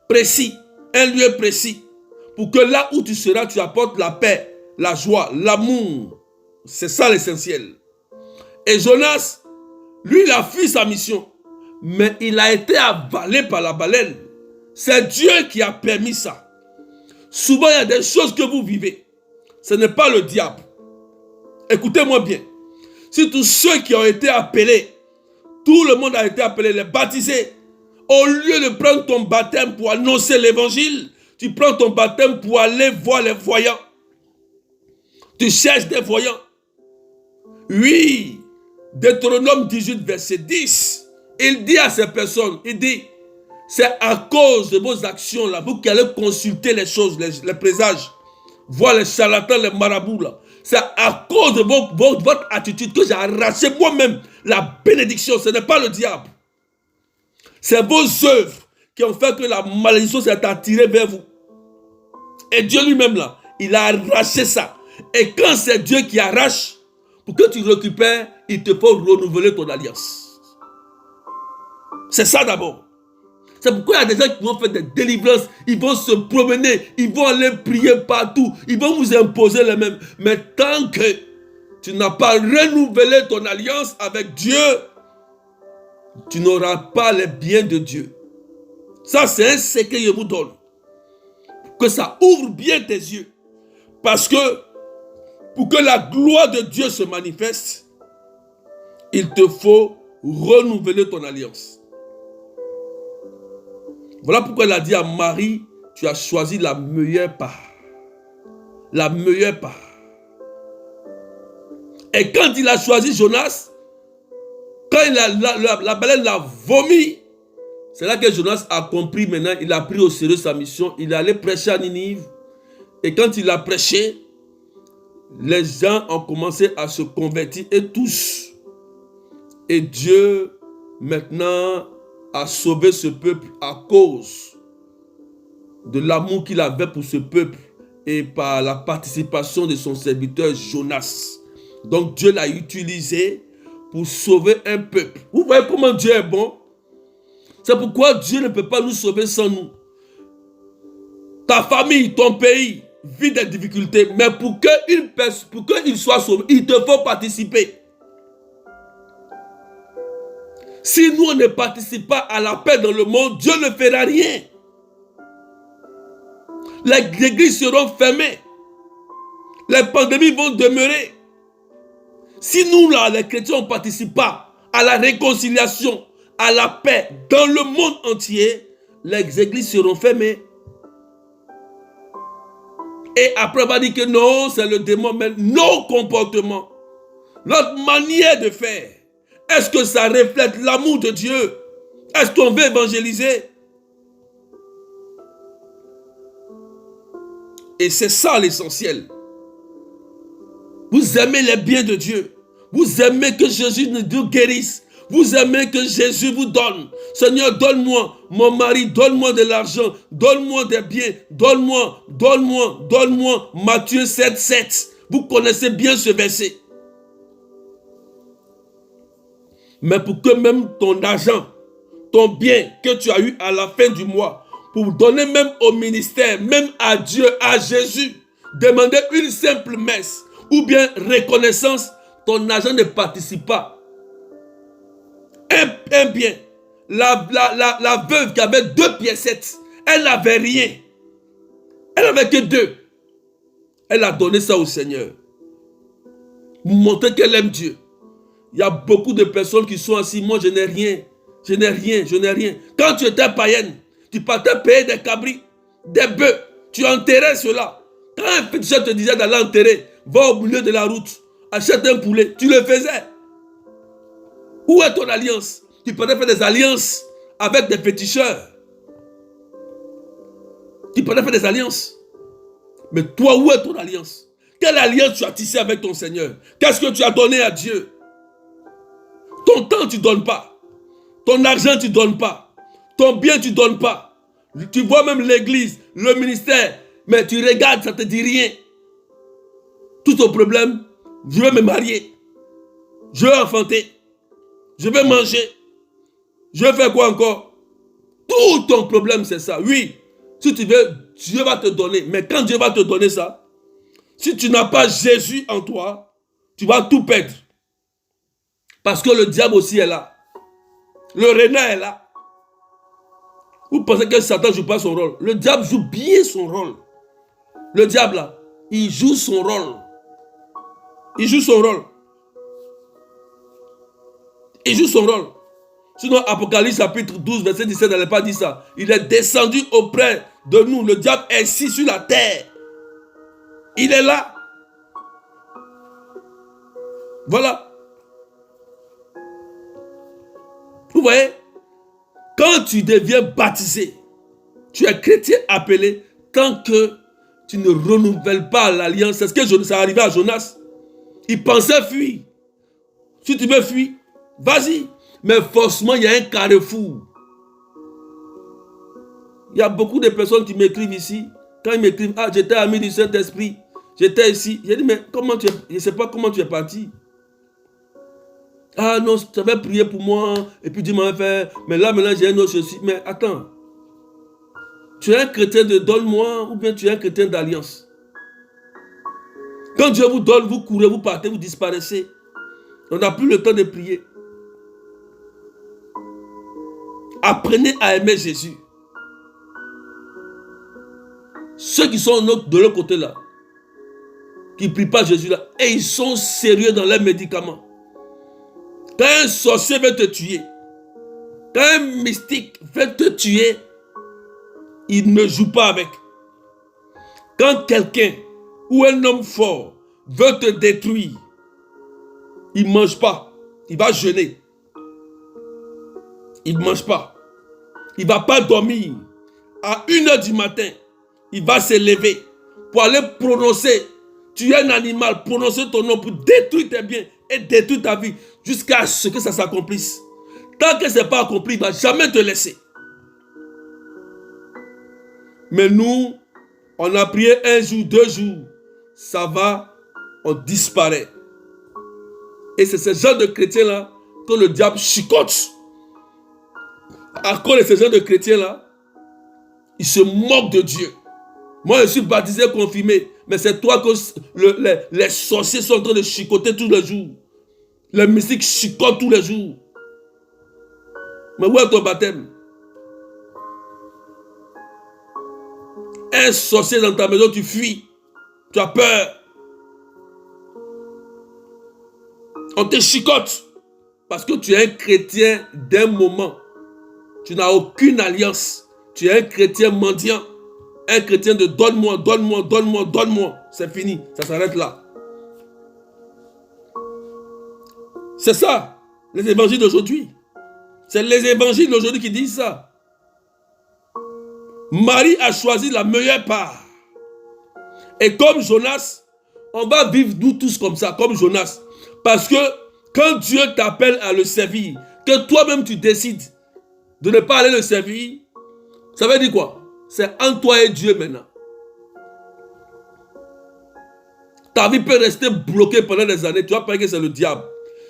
précise, un lieu précis, pour que là où tu seras, tu apportes la paix, la joie, l'amour. C'est ça l'essentiel. Et Jonas, lui, il a fui sa mission, mais il a été avalé par la baleine. C'est Dieu qui a permis ça. Souvent, il y a des choses que vous vivez. Ce n'est pas le diable. Écoutez-moi bien. Si tous ceux qui ont été appelés, tout le monde a été appelé, les baptisés, au lieu de prendre ton baptême pour annoncer l'évangile, tu prends ton baptême pour aller voir les voyants. Tu cherches des voyants. Oui, Deutéronome 18, verset 10, il dit à ces personnes, il dit, c'est à cause de vos actions là, vous qui allez consulter les choses, les présages, voir les charlatans, les marabouts là. C'est à cause de votre attitude que j'ai arraché moi-même la bénédiction. Ce n'est pas le diable. C'est vos œuvres qui ont fait que la malédiction s'est attirée vers vous. Et Dieu lui-même là, il a arraché ça. Et quand c'est Dieu qui arrache, pour que tu récupères, il te faut renouveler ton alliance. C'est ça d'abord. C'est pourquoi il y a des gens qui vont faire des délivrances, ils vont se promener, ils vont aller prier partout, ils vont vous imposer les mêmes. Mais tant que tu n'as pas renouvelé ton alliance avec Dieu, tu n'auras pas les biens de Dieu. Ça, c'est un secret que je vous donne. Que ça ouvre bien tes yeux. Parce que pour que la gloire de Dieu se manifeste, il te faut renouveler ton alliance. Voilà pourquoi il a dit à Marie, tu as choisi la meilleure part. La meilleure part. Et quand il a choisi Jonas, quand la baleine l'a vomi, c'est là que Jonas a compris maintenant, il a pris au sérieux sa mission, il est allé prêcher à Ninive. Et quand il a prêché, les gens ont commencé à se convertir et tous. Et Dieu, maintenant, a sauvé ce peuple à cause de l'amour qu'il avait pour ce peuple et par la participation de son serviteur Jonas. Donc Dieu l'a utilisé pour sauver un peuple. Vous voyez comment Dieu est bon? C'est pourquoi Dieu ne peut pas nous sauver sans nous. Ta famille, ton pays vit des difficultés, mais pour qu'il soit sauvé, il te faut participer. Si nous on ne participe pas à la paix dans le monde, Dieu ne fera rien. Les églises seront fermées. Les pandémies vont demeurer. Si nous là, les chrétiens, on ne participe pas à la réconciliation, à la paix dans le monde entier, les églises seront fermées. Et après on va dire que non, c'est le démon, mais nos comportements, notre manière de faire, est-ce que ça reflète l'amour de Dieu? Est-ce qu'on veut évangéliser? Et c'est ça l'essentiel. Vous aimez les biens de Dieu. Vous aimez que Jésus nous guérisse. Vous aimez que Jésus vous donne. Seigneur, donne-moi mon mari, donne-moi de l'argent, donne-moi des biens, donne-moi. Matthieu 7, 7. Vous connaissez bien ce verset. Mais pour que même ton argent, ton bien que tu as eu à la fin du mois, pour donner même au ministère, même à Dieu, à Jésus, demander une simple messe ou bien reconnaissance, ton argent ne participe pas. Un bien. La veuve qui avait 2 piécettes, elle n'avait rien. Elle n'avait que 2. Elle a donné ça au Seigneur. Pour montrer qu'elle aime Dieu. Il y a beaucoup de personnes qui sont assis. Moi, je n'ai rien. Je n'ai rien. Quand tu étais païenne, tu partais payer des cabris, des bœufs. Tu enterrais cela. Quand un féticheur te disait d'aller enterrer, va au milieu de la route, achète un poulet. Tu le faisais. Où est ton alliance? Tu pourrais faire des alliances avec des féticheurs. Tu pourrais faire des alliances. Mais toi, où est ton alliance? Quelle alliance tu as tissé avec ton Seigneur? Qu'est-ce que tu as donné à Dieu? Ton temps, tu ne donnes pas. Ton argent, tu ne donnes pas. Ton bien, tu ne donnes pas. Tu vois même l'église, le ministère, mais tu regardes, ça ne te dit rien. Tout ton problème, je veux me marier. Je veux enfanter. Je veux manger. Je veux faire quoi encore? Tout ton problème, c'est ça. Oui, si tu veux, Dieu va te donner. Mais quand Dieu va te donner ça, si tu n'as pas Jésus en toi, tu vas tout perdre. Parce que le diable aussi est là. Le renard est là. Vous pensez que Satan ne joue pas son rôle? Le diable joue bien son rôle. Le diable là, il joue son rôle. Il joue son rôle. Il joue son rôle. Sinon, Apocalypse chapitre 12, verset 17, elle n'a pas dit ça. Il est descendu auprès de nous. Le diable est ici sur la terre. Il est là. Voilà. Vous voyez, quand tu deviens baptisé, tu es chrétien appelé, tant que tu ne renouvelles pas l'alliance. C'est ce que ça arrivait à Jonas. Il pensait fuir. Si tu veux fuir, vas-y. Mais forcément, il y a un carrefour. Il y a beaucoup de personnes qui m'écrivent ici. Quand ils m'écrivent, ah, j'étais ami du Saint-Esprit. J'étais ici. J'ai dit, mais comment tu es, je ne sais pas comment tu es parti. Ah non, tu avais prié pour moi. Et puis Dieu m'avait fait. Mais là, maintenant, j'ai un autre ceci. Mais attends. Tu es un chrétien de donne-moi ou bien tu es un chrétien d'alliance. Quand Dieu vous donne, vous courez, vous partez, vous disparaissez. On n'a plus le temps de prier. Apprenez à aimer Jésus. Ceux qui sont de l'autre côté là, qui ne prient pas Jésus là, et ils sont sérieux dans leurs médicaments. Quand un sorcier veut te tuer, quand un mystique veut te tuer, il ne joue pas avec. Quand quelqu'un ou un homme fort veut te détruire, il ne mange pas, il va jeûner. Il ne mange pas. Il ne va pas dormir. À 1h du matin, il va se lever pour aller prononcer. Tu es un animal, prononcer ton nom pour détruire tes biens et détruire ta vie jusqu'à ce que ça s'accomplisse. Tant que ce n'est pas accompli, il ne va jamais te laisser. Mais nous, on a prié 1 jour, 2 jours. Ça va, on disparaît. Et c'est ce genre de chrétiens-là que le diable chicote. À cause de ce genre de chrétiens-là, ils se moquent de Dieu. Moi, je suis baptisé, confirmé. Mais c'est toi que les sorciers sont en train de chicoter tous les jours. Les mystiques chicotent tous les jours. Mais où est ton baptême? Un sorcier dans ta maison, tu fuis. Tu as peur. On te chicote. Parce que tu es un chrétien d'un moment. Tu n'as aucune alliance. Tu es un chrétien mendiant. Un chrétien de donne-moi, donne-moi, donne-moi, donne-moi. C'est fini. Ça s'arrête là. C'est ça, les évangiles d'aujourd'hui. C'est les évangiles d'aujourd'hui qui disent ça. Marie a choisi la meilleure part. Et comme Jonas, on va vivre nous tous comme ça, comme Jonas. Parce que quand Dieu t'appelle à le servir, que toi-même tu décides de ne pas aller le servir, ça veut dire quoi? C'est entre toi et Dieu maintenant. Ta vie peut rester bloquée pendant des années. Tu vas penser que c'est le diable.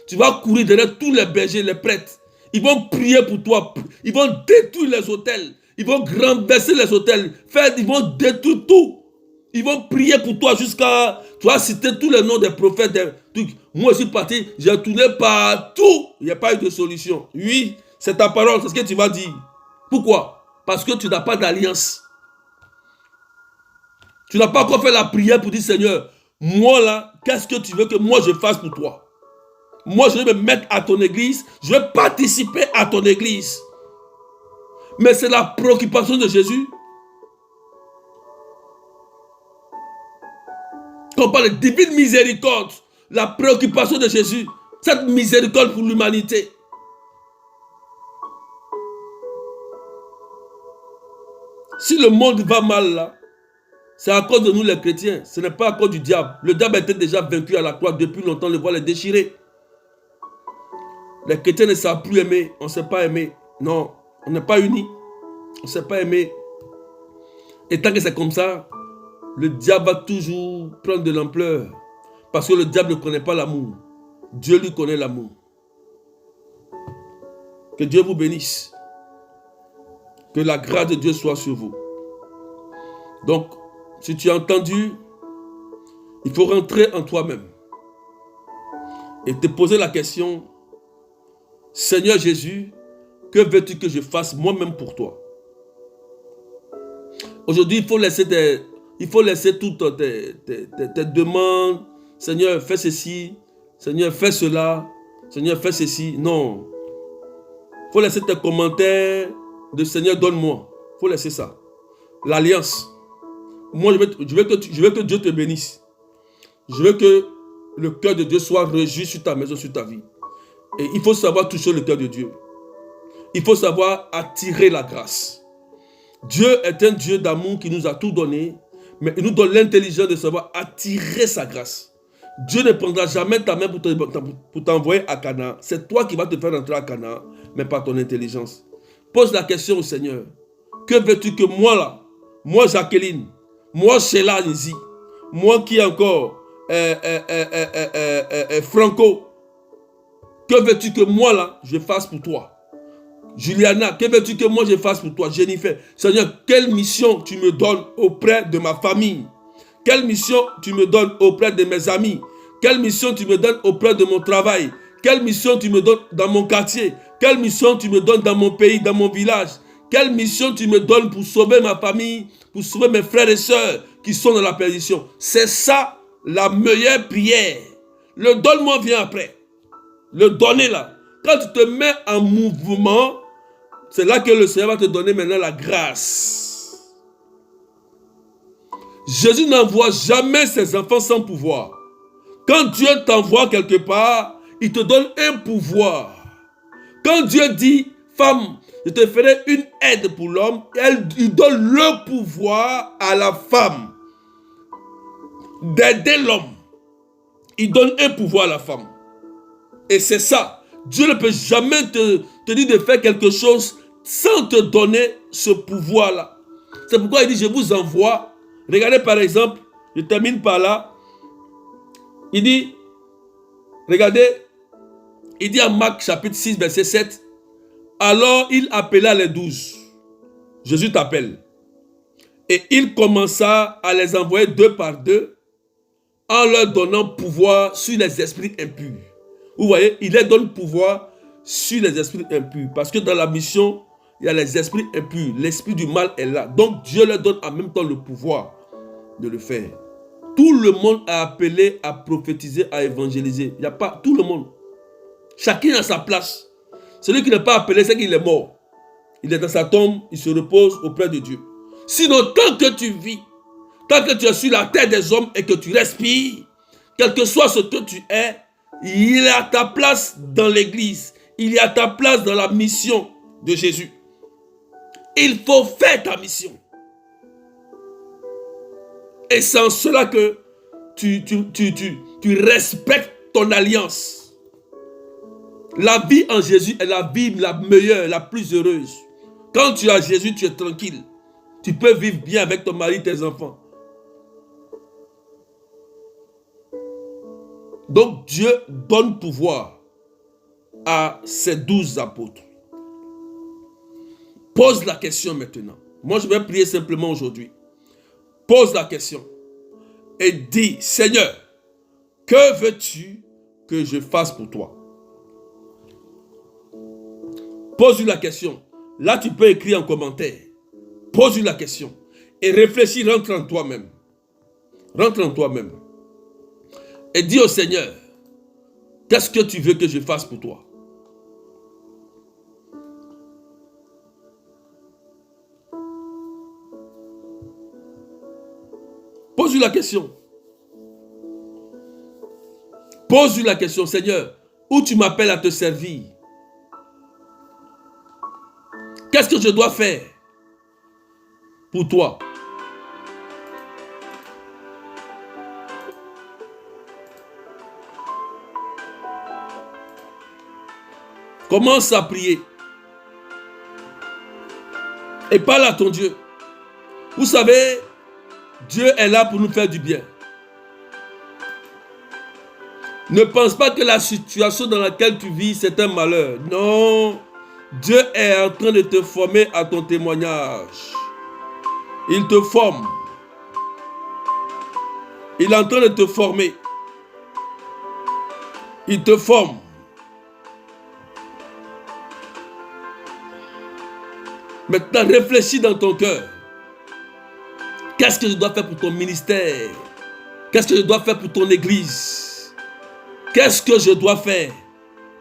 Tu vas courir derrière tous les bergers, les prêtres. Ils vont prier pour toi. Ils vont détruire les hôtels. Ils vont renverser les hôtels. Ils vont détruire tout. Ils vont prier pour toi jusqu'à... Tu vas citer tous les noms des prophètes. Des trucs. Moi, je suis parti. J'ai tourné partout. Il n'y a pas eu de solution. Oui, c'est ta parole. C'est ce que tu vas dire. Pourquoi? Parce que tu n'as pas d'alliance. Tu n'as pas encore fait la prière pour dire, Seigneur, moi là, qu'est-ce que tu veux que moi je fasse pour toi? Moi, je vais me mettre à ton église. Je vais participer à ton église. Mais c'est la préoccupation de Jésus. Quand on parle de divine miséricorde, la préoccupation de Jésus, cette miséricorde pour l'humanité. Si le monde va mal là, C'est à cause de nous les chrétiens. Ce n'est pas à cause du diable. Le diable était déjà vaincu à la croix depuis longtemps. Le voile est déchiré. Les chrétiens ne savent plus aimer. On ne sait pas aimer. Non, on n'est pas unis. On ne sait pas aimer. Et tant que c'est comme ça, le diable va toujours prendre de l'ampleur. Parce que le diable ne connaît pas l'amour. Dieu lui connaît l'amour. Que Dieu vous bénisse. Que la grâce de Dieu soit sur vous. Donc, si tu as entendu, il faut rentrer en toi-même. Et te poser la question, Seigneur Jésus, que veux-tu que je fasse moi-même pour toi? Aujourd'hui, il faut laisser toutes tes demandes. Seigneur, fais ceci. Seigneur, fais cela. Seigneur, fais ceci. Non. Il faut laisser tes commentaires de Seigneur, donne-moi. Il faut laisser ça. L'alliance. Moi, je veux que Dieu te bénisse. Je veux que le cœur de Dieu soit réjoui sur ta maison, sur ta vie. Et il faut savoir toucher le cœur de Dieu. Il faut savoir attirer la grâce. Dieu est un Dieu d'amour qui nous a tout donné, mais il nous donne l'intelligence de savoir attirer sa grâce. Dieu ne prendra jamais ta main pour t'envoyer à Canaan. C'est toi qui vas te faire entrer à Canaan, mais pas ton intelligence. Pose la question au Seigneur. Que veux-tu que moi là, moi Jacqueline, moi Sheila Nizi, moi qui encore Franco, que veux-tu que moi là, je fasse pour toi? Juliana, que veux-tu que moi je fasse pour toi? Jennifer, Seigneur, quelle mission tu me donnes auprès de ma famille? Quelle mission tu me donnes auprès de mes amis? Quelle mission tu me donnes auprès de mon travail? Quelle mission tu me donnes dans mon quartier? Quelle mission tu me donnes dans mon pays, dans mon village? Quelle mission tu me donnes pour sauver ma famille, pour sauver mes frères et sœurs qui sont dans la perdition? C'est ça la meilleure prière. Le donne-moi vient après. Le donner là. Quand tu te mets en mouvement, c'est là que le Seigneur va te donner maintenant la grâce. Jésus n'envoie jamais ses enfants sans pouvoir. Quand Dieu t'envoie quelque part, il te donne un pouvoir. Quand Dieu dit, femme, je te ferai une aide pour l'homme, il donne le pouvoir à la femme d'aider l'homme. Il donne un pouvoir à la femme. Et c'est ça. Dieu ne peut jamais te dire de faire quelque chose sans te donner ce pouvoir-là. C'est pourquoi il dit, je vous envoie. Regardez par exemple, je termine par là. Il dit, regardez, il dit en Marc chapitre 6, verset 7, alors il appela les 12. Jésus t'appelle. Et il commença à les envoyer deux par deux en leur donnant pouvoir sur les esprits impurs. Vous voyez, il leur donne pouvoir sur les esprits impurs. Parce que dans la mission, il y a les esprits impurs. L'esprit du mal est là. Donc Dieu leur donne en même temps le pouvoir de le faire. Tout le monde a appelé à prophétiser, à évangéliser. Il n'y a pas tout le monde. Chacun a sa place. Celui qui n'est pas appelé, c'est qu'il est mort. Il est dans sa tombe, il se repose auprès de Dieu. Sinon, tant que tu vis, tant que tu es sur la terre des hommes et que tu respires, quel que soit ce que tu es, il y a ta place dans l'église. Il y a ta place dans la mission de Jésus. Il faut faire ta mission. Et c'est en cela que tu respectes ton alliance. La vie en Jésus est la vie la meilleure, la plus heureuse. Quand tu as Jésus, tu es tranquille. Tu peux vivre bien avec ton mari, tes enfants. Donc Dieu donne pouvoir à ses 12 apôtres. Pose la question maintenant. Moi, je vais prier simplement aujourd'hui. Pose la question et dis, Seigneur, que veux-tu que je fasse pour toi? Pose-lui la question. Là, tu peux écrire en commentaire. Pose-lui la question et réfléchis, rentre en toi-même. Rentre en toi-même. Et dis au Seigneur, qu'est-ce que tu veux que je fasse pour toi? Pose-lui la question. Pose-lui la question, Seigneur, où tu m'appelles à te servir? Qu'est-ce que je dois faire pour toi? Commence à prier. Et parle à ton Dieu. Vous savez, Dieu est là pour nous faire du bien. Ne pense pas que la situation dans laquelle tu vis, c'est un malheur. Non. Dieu est en train de te former à ton témoignage. Il te forme. Il est en train de te former. Il te forme. Maintenant, réfléchis dans ton cœur. Qu'est-ce que je dois faire pour ton ministère? Qu'est-ce que je dois faire pour ton église? Qu'est-ce que je dois faire?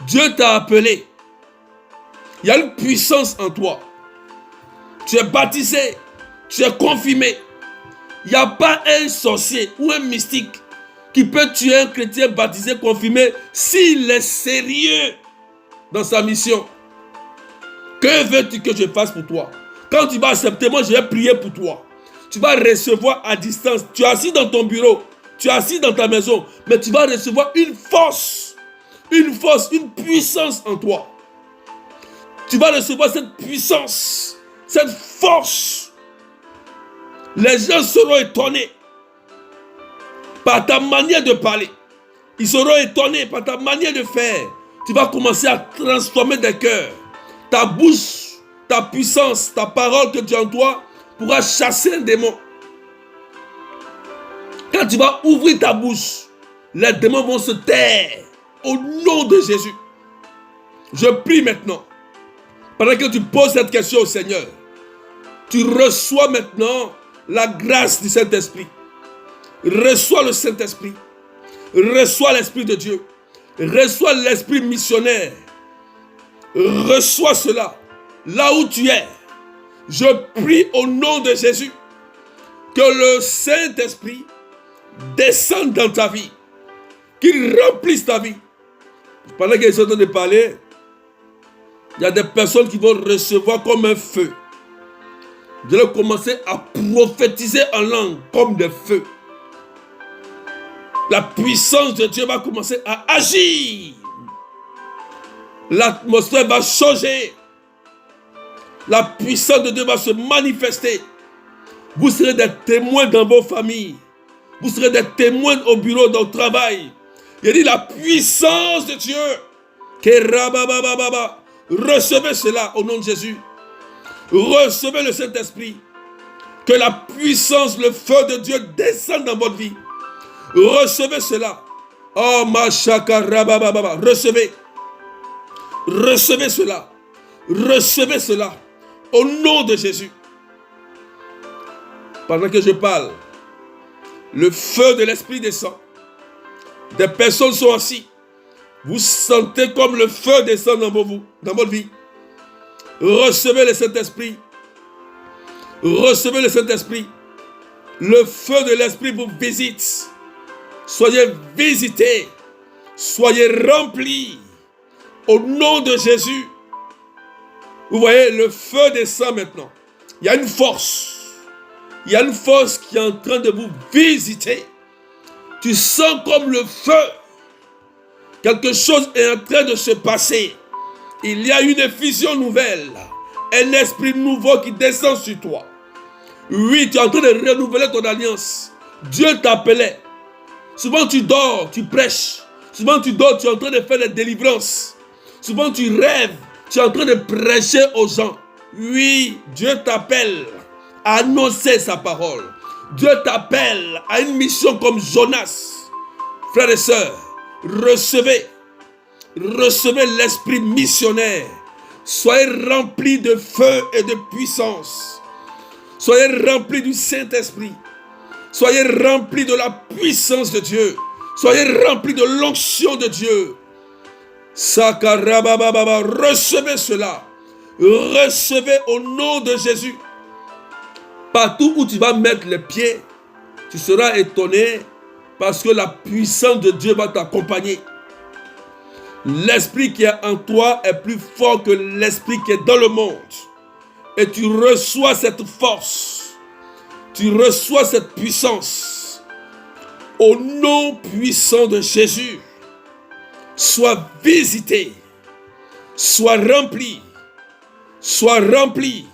Dieu t'a appelé. Il y a une puissance en toi. Tu es baptisé. Tu es confirmé. Il n'y a pas un sorcier ou un mystique qui peut tuer un chrétien baptisé, confirmé, s'il est sérieux dans sa mission. Que veux-tu que je fasse pour toi? Quand tu vas accepter, moi je vais prier pour toi. Tu vas recevoir à distance. Tu es assis dans ton bureau. Tu es assis dans ta maison. Mais tu vas recevoir une force, une puissance en toi. Tu vas recevoir cette puissance, cette force. Les gens seront étonnés par ta manière de parler. Ils seront étonnés par ta manière de faire. Tu vas commencer à transformer des cœurs. Ta bouche, ta puissance, ta parole que tu as en toi pourra chasser un démon. Quand tu vas ouvrir ta bouche, les démons vont se taire au nom de Jésus. Je prie maintenant. Pendant que tu poses cette question au Seigneur, tu reçois maintenant la grâce du Saint-Esprit. Reçois le Saint-Esprit. Reçois l'Esprit de Dieu. Reçois l'Esprit missionnaire. Reçois cela. Là où tu es, je prie au nom de Jésus que le Saint-Esprit descende dans ta vie. Qu'il remplisse ta vie. Pendant qu'ils sont en train de parler, il y a des personnes qui vont recevoir comme un feu. Vous allez commencer à prophétiser en langue comme des feux. La puissance de Dieu va commencer à agir. L'atmosphère va changer. La puissance de Dieu va se manifester. Vous serez des témoins dans vos familles. Vous serez des témoins au bureau, dans le travail. Il dit la puissance de Dieu. Recevez cela au nom de Jésus. Recevez le Saint-Esprit. Que la puissance, le feu de Dieu descende dans votre vie. Recevez cela. Oh, Mashaka Rabababa. Recevez. Recevez cela. Recevez cela. Au nom de Jésus. Pendant que je parle, le feu de l'Esprit descend. Des personnes sont assises. Vous sentez comme le feu descend dans votre vie. Recevez le Saint-Esprit. Recevez le Saint-Esprit. Le feu de l'Esprit vous visite. Soyez visités. Soyez remplis. Au nom de Jésus. Vous voyez, le feu descend maintenant. Il y a une force. Il y a une force qui est en train de vous visiter. Tu sens comme le feu. Quelque chose est en train de se passer. Il y a une effusion nouvelle. Un esprit nouveau qui descend sur toi. Oui, tu es en train de renouveler ton alliance. Dieu t'appelait. Souvent tu dors, tu prêches. Souvent tu dors, tu es en train de faire des délivrances. Souvent tu rêves, tu es en train de prêcher aux gens. Oui, Dieu t'appelle à annoncer sa parole. Dieu t'appelle à une mission comme Jonas. Frères et sœurs, recevez l'esprit missionnaire. Soyez remplis de feu et de puissance. Soyez remplis du Saint-Esprit. Soyez remplis de la puissance de Dieu. Soyez remplis de l'onction de Dieu. Sakarabababa, recevez cela. Recevez au nom de Jésus. Partout où tu vas mettre les pieds, tu seras étonné parce que la puissance de Dieu va t'accompagner. L'esprit qui est en toi est plus fort que l'esprit qui est dans le monde. Et tu reçois cette force. Tu reçois cette puissance. Au nom puissant de Jésus, sois visité. sois rempli, sois rempli,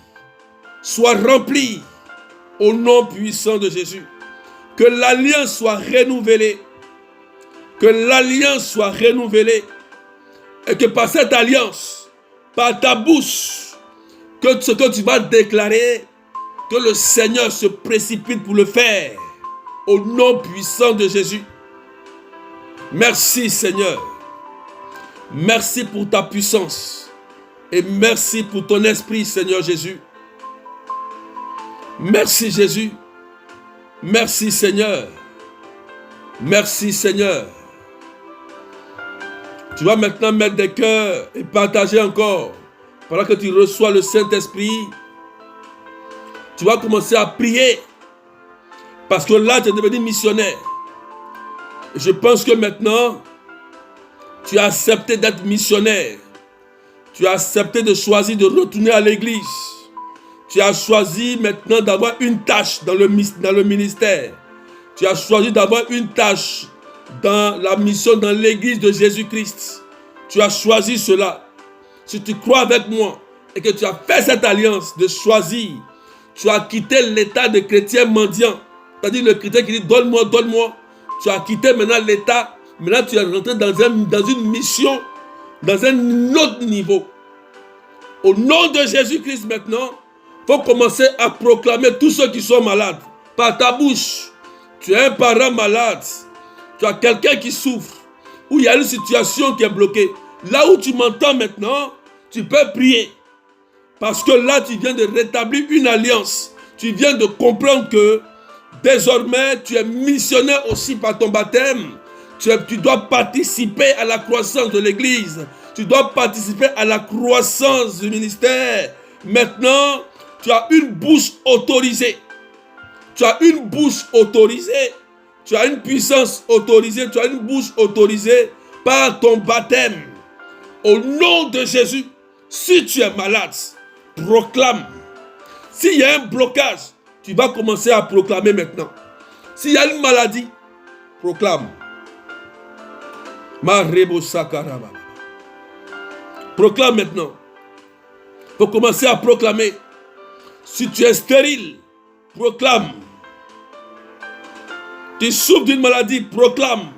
sois rempli au nom puissant de Jésus. Que l'alliance soit renouvelée, que l'alliance soit renouvelée et que par cette alliance, par ta bouche, que ce que tu vas déclarer, que le Seigneur se précipite pour le faire au nom puissant de Jésus. Merci Seigneur. Merci pour ta puissance et merci pour ton esprit Seigneur Jésus. Merci Jésus. Merci Seigneur. Merci Seigneur. Tu vas maintenant mettre des cœurs et partager encore. Pendant que tu reçois le Saint-Esprit, tu vas commencer à prier. Parce que là, tu es devenu missionnaire. Et je pense que maintenant, tu as accepté d'être missionnaire. Tu as accepté de choisir de retourner à l'église. Tu as choisi maintenant d'avoir une tâche dans le ministère. Tu as choisi d'avoir une tâche dans la mission, dans l'église de Jésus-Christ. Tu as choisi cela. Si tu crois avec moi et que tu as fait cette alliance de choisir, tu as quitté l'état de chrétien mendiant. C'est-à-dire le chrétien qui dit donne-moi, donne-moi. Tu as quitté maintenant l'état. Maintenant tu es rentré dans une mission, dans un autre niveau. Au nom de Jésus-Christ maintenant, il faut commencer à proclamer tous ceux qui sont malades. Par ta bouche, tu es un parent malade. Tu as quelqu'un qui souffre. Ou il y a une situation qui est bloquée. Là où tu m'entends maintenant, tu peux prier. Parce que là, tu viens de rétablir une alliance. Tu viens de comprendre que désormais, tu es missionnaire aussi par ton baptême. Tu dois participer à la croissance de l'église. Tu dois participer à la croissance du ministère. Maintenant, tu as une bouche autorisée. Tu as une bouche autorisée. Tu as une puissance autorisée. Tu as une bouche autorisée par ton baptême. Au nom de Jésus, si tu es malade, proclame. S'il y a un blocage, tu vas commencer à proclamer maintenant. S'il y a une maladie, proclame. Proclame maintenant. Il faut commencer à proclamer. Si tu es stérile, proclame. Tu souffres d'une maladie, proclame.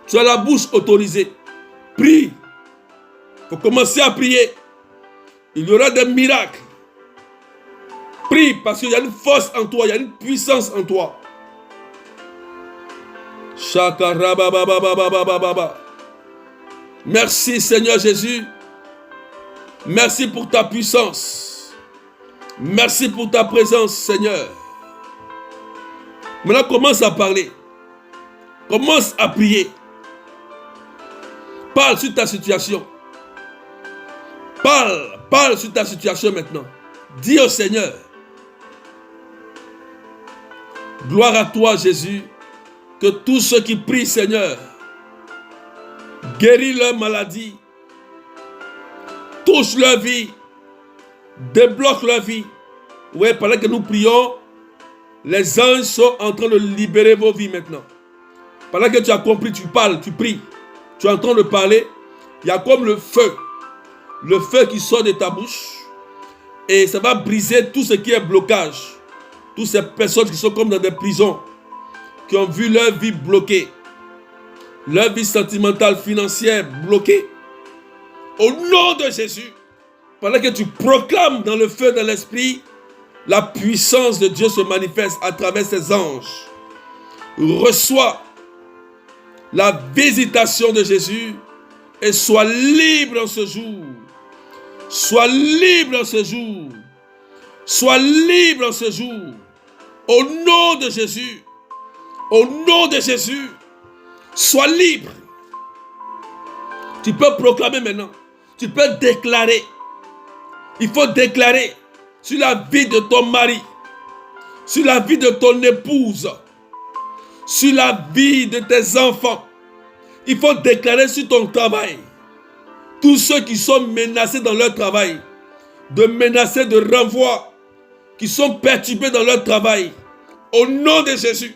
Tu as la bouche autorisée. Prie. Il faut commencer à prier. Il y aura des miracles. Prie parce qu'il y a une force en toi, il y a une puissance en toi. Merci Seigneur Jésus. Merci pour ta puissance. Merci pour ta présence Seigneur. Maintenant commence à parler. Commence à prier. Parle sur ta situation. Parle sur ta situation maintenant. Dis au Seigneur. Gloire à toi Jésus. Que tous ceux qui prient Seigneur, guéris leur maladie, touche leur vie, débloque leur vie. Oui, pendant que nous prions, les anges sont en train de libérer vos vies maintenant. Pendant que tu as compris, tu parles, tu pries, tu es en train de parler, il y a comme le feu qui sort de ta bouche et ça va briser tout ce qui est blocage. Toutes ces personnes qui sont comme dans des prisons, qui ont vu leur vie bloquée, leur vie sentimentale, financière bloquée. Au nom de Jésus, pendant que tu proclames dans le feu de l'esprit, la puissance de Dieu se manifeste à travers ses anges. Reçois la visitation de Jésus et sois libre en ce jour. Sois libre en ce jour. Sois libre en ce jour. Au nom de Jésus. Au nom de Jésus. Sois libre. Tu peux proclamer maintenant. Tu peux déclarer. Il faut déclarer sur la vie de ton mari, sur la vie de ton épouse, sur la vie de tes enfants. Il faut déclarer sur ton travail. Tous ceux qui sont menacés dans leur travail, de menacer de renvoi, qui sont perturbés dans leur travail, au nom de Jésus,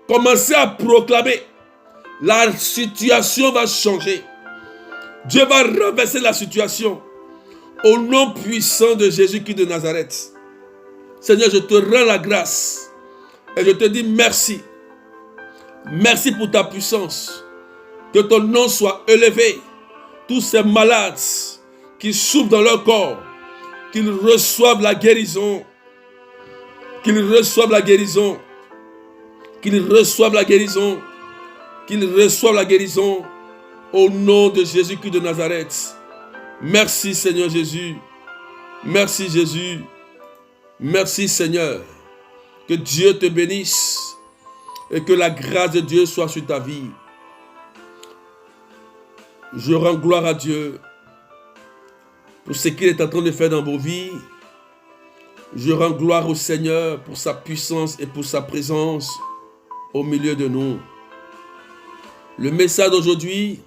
commencez à proclamer. La situation va changer. Dieu va renverser la situation. Au nom puissant de Jésus-Christ de Nazareth. Seigneur, je te rends la grâce. Et je te dis merci. Merci pour ta puissance. Que ton nom soit élevé. Tous ces malades qui souffrent dans leur corps, qu'ils reçoivent la guérison. Qu'ils reçoivent la guérison. Qu'ils reçoivent la guérison. Qu'ils reçoivent la guérison. Au nom de Jésus-Christ de Nazareth. Merci Seigneur Jésus. Merci Jésus. Merci Seigneur. Que Dieu te bénisse. Et que la grâce de Dieu soit sur ta vie. Je rends gloire à Dieu pour ce qu'il est en train de faire dans vos vies. Je rends gloire au Seigneur pour sa puissance et pour sa présence au milieu de nous. Le message d'aujourd'hui,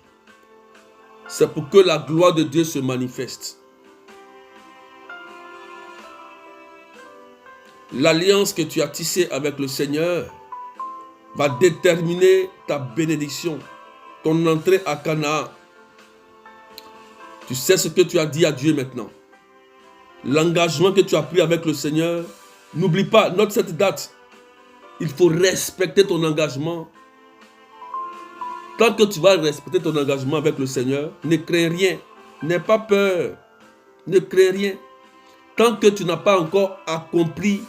c'est pour que la gloire de Dieu se manifeste. L'alliance que tu as tissée avec le Seigneur va déterminer ta bénédiction, ton entrée à Canaan. Tu sais ce que tu as dit à Dieu maintenant. L'engagement que tu as pris avec le Seigneur, n'oublie pas, note cette date. Il faut respecter ton engagement. Tant que tu vas respecter ton engagement avec le Seigneur, ne crains rien, n'aie pas peur, ne crains rien. Tant que tu n'as pas encore accompli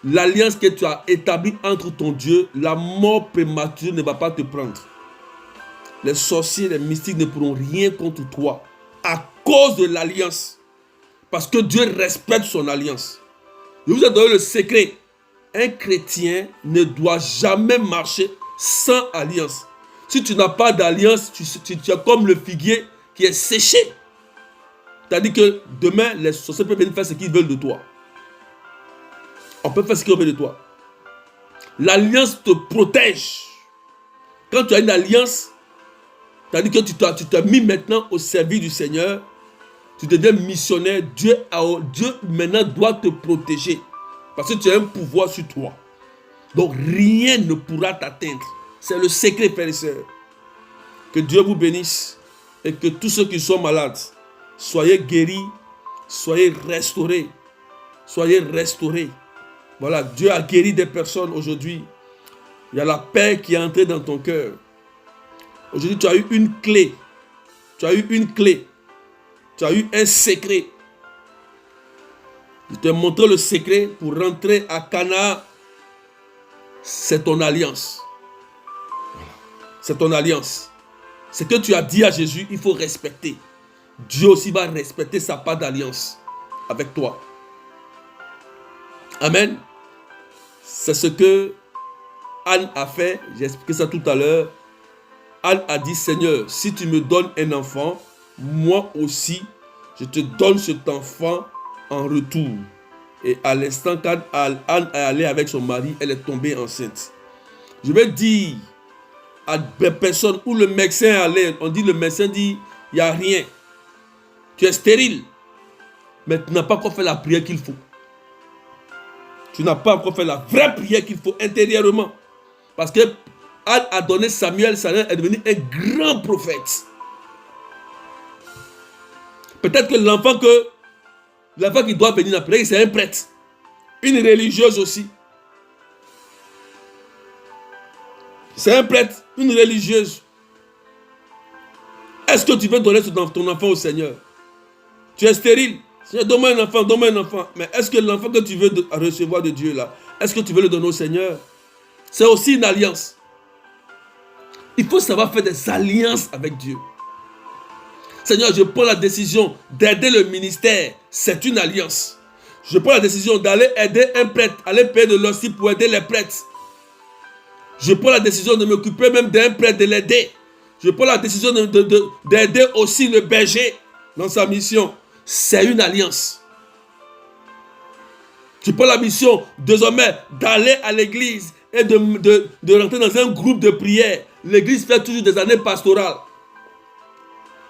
l'alliance que tu as établie entre ton Dieu, la mort prématurée ne va pas te prendre. Les sorciers, les mystiques ne pourront rien contre toi à cause de l'alliance. Parce que Dieu respecte son alliance. Je vous ai donné le secret. Un chrétien ne doit jamais marcher sans alliance. Si tu n'as pas d'alliance, tu es comme le figuier qui est séché. C'est-à-dire que demain, les sorciers peuvent venir faire ce qu'ils veulent de toi. On peut faire ce qu'ils veulent de toi. L'alliance te protège. Quand tu as une alliance, c'est-à-dire que tu t'es mis maintenant au service du Seigneur, tu deviens missionnaire, Dieu maintenant doit te protéger. Parce que tu as un pouvoir sur toi. Donc rien ne pourra t'atteindre. C'est le secret, frères et sœurs. Que Dieu vous bénisse et que tous ceux qui sont malades, soyez guéris, soyez restaurés. Soyez restaurés. Voilà, Dieu a guéri des personnes aujourd'hui. Il y a la paix qui est entrée dans ton cœur. Aujourd'hui, tu as eu une clé. Tu as eu une clé. Tu as eu un secret. Je t'ai montré le secret pour rentrer à Canaan. C'est ton alliance. C'est ton alliance. Ce que tu as dit à Jésus, il faut respecter. Dieu aussi va respecter sa part d'alliance avec toi. Amen. C'est ce que Anne a fait. J'ai expliqué ça tout à l'heure. Anne a dit, Seigneur, si tu me donnes un enfant, moi aussi, je te donne cet enfant en retour. Et à l'instant quand Anne est allée avec son mari, elle est tombée enceinte. Je vais dire à des personnes où le médecin est allé, le médecin dit, il n'y a rien. Tu es stérile. Mais tu n'as pas encore fait la prière qu'il faut. Tu n'as pas encore fait la vraie prière qu'il faut intérieurement. Parce que Anne a donné Samuel est devenu un grand prophète. Peut-être que l'enfant qui doit venir après, c'est un prêtre. Une religieuse aussi. C'est un prêtre, une religieuse. Est-ce que tu veux donner ton enfant au Seigneur? Tu es stérile. Seigneur, donne-moi un enfant, donne-moi un enfant. Mais est-ce que l'enfant que tu veux recevoir de Dieu là, est-ce que tu veux le donner au Seigneur? C'est aussi une alliance. Il faut savoir faire des alliances avec Dieu. Seigneur, je prends la décision d'aider le ministère. C'est une alliance. Je prends la décision d'aller aider un prêtre, aller payer de l'hostie pour aider les prêtres. Je prends la décision de m'occuper même d'un prêtre, de l'aider. Je prends la décision d'aider aussi le berger dans sa mission. C'est une alliance. Je prends la mission désormais d'aller à l'église et de rentrer dans un groupe de prière. L'église fait toujours des années pastorales.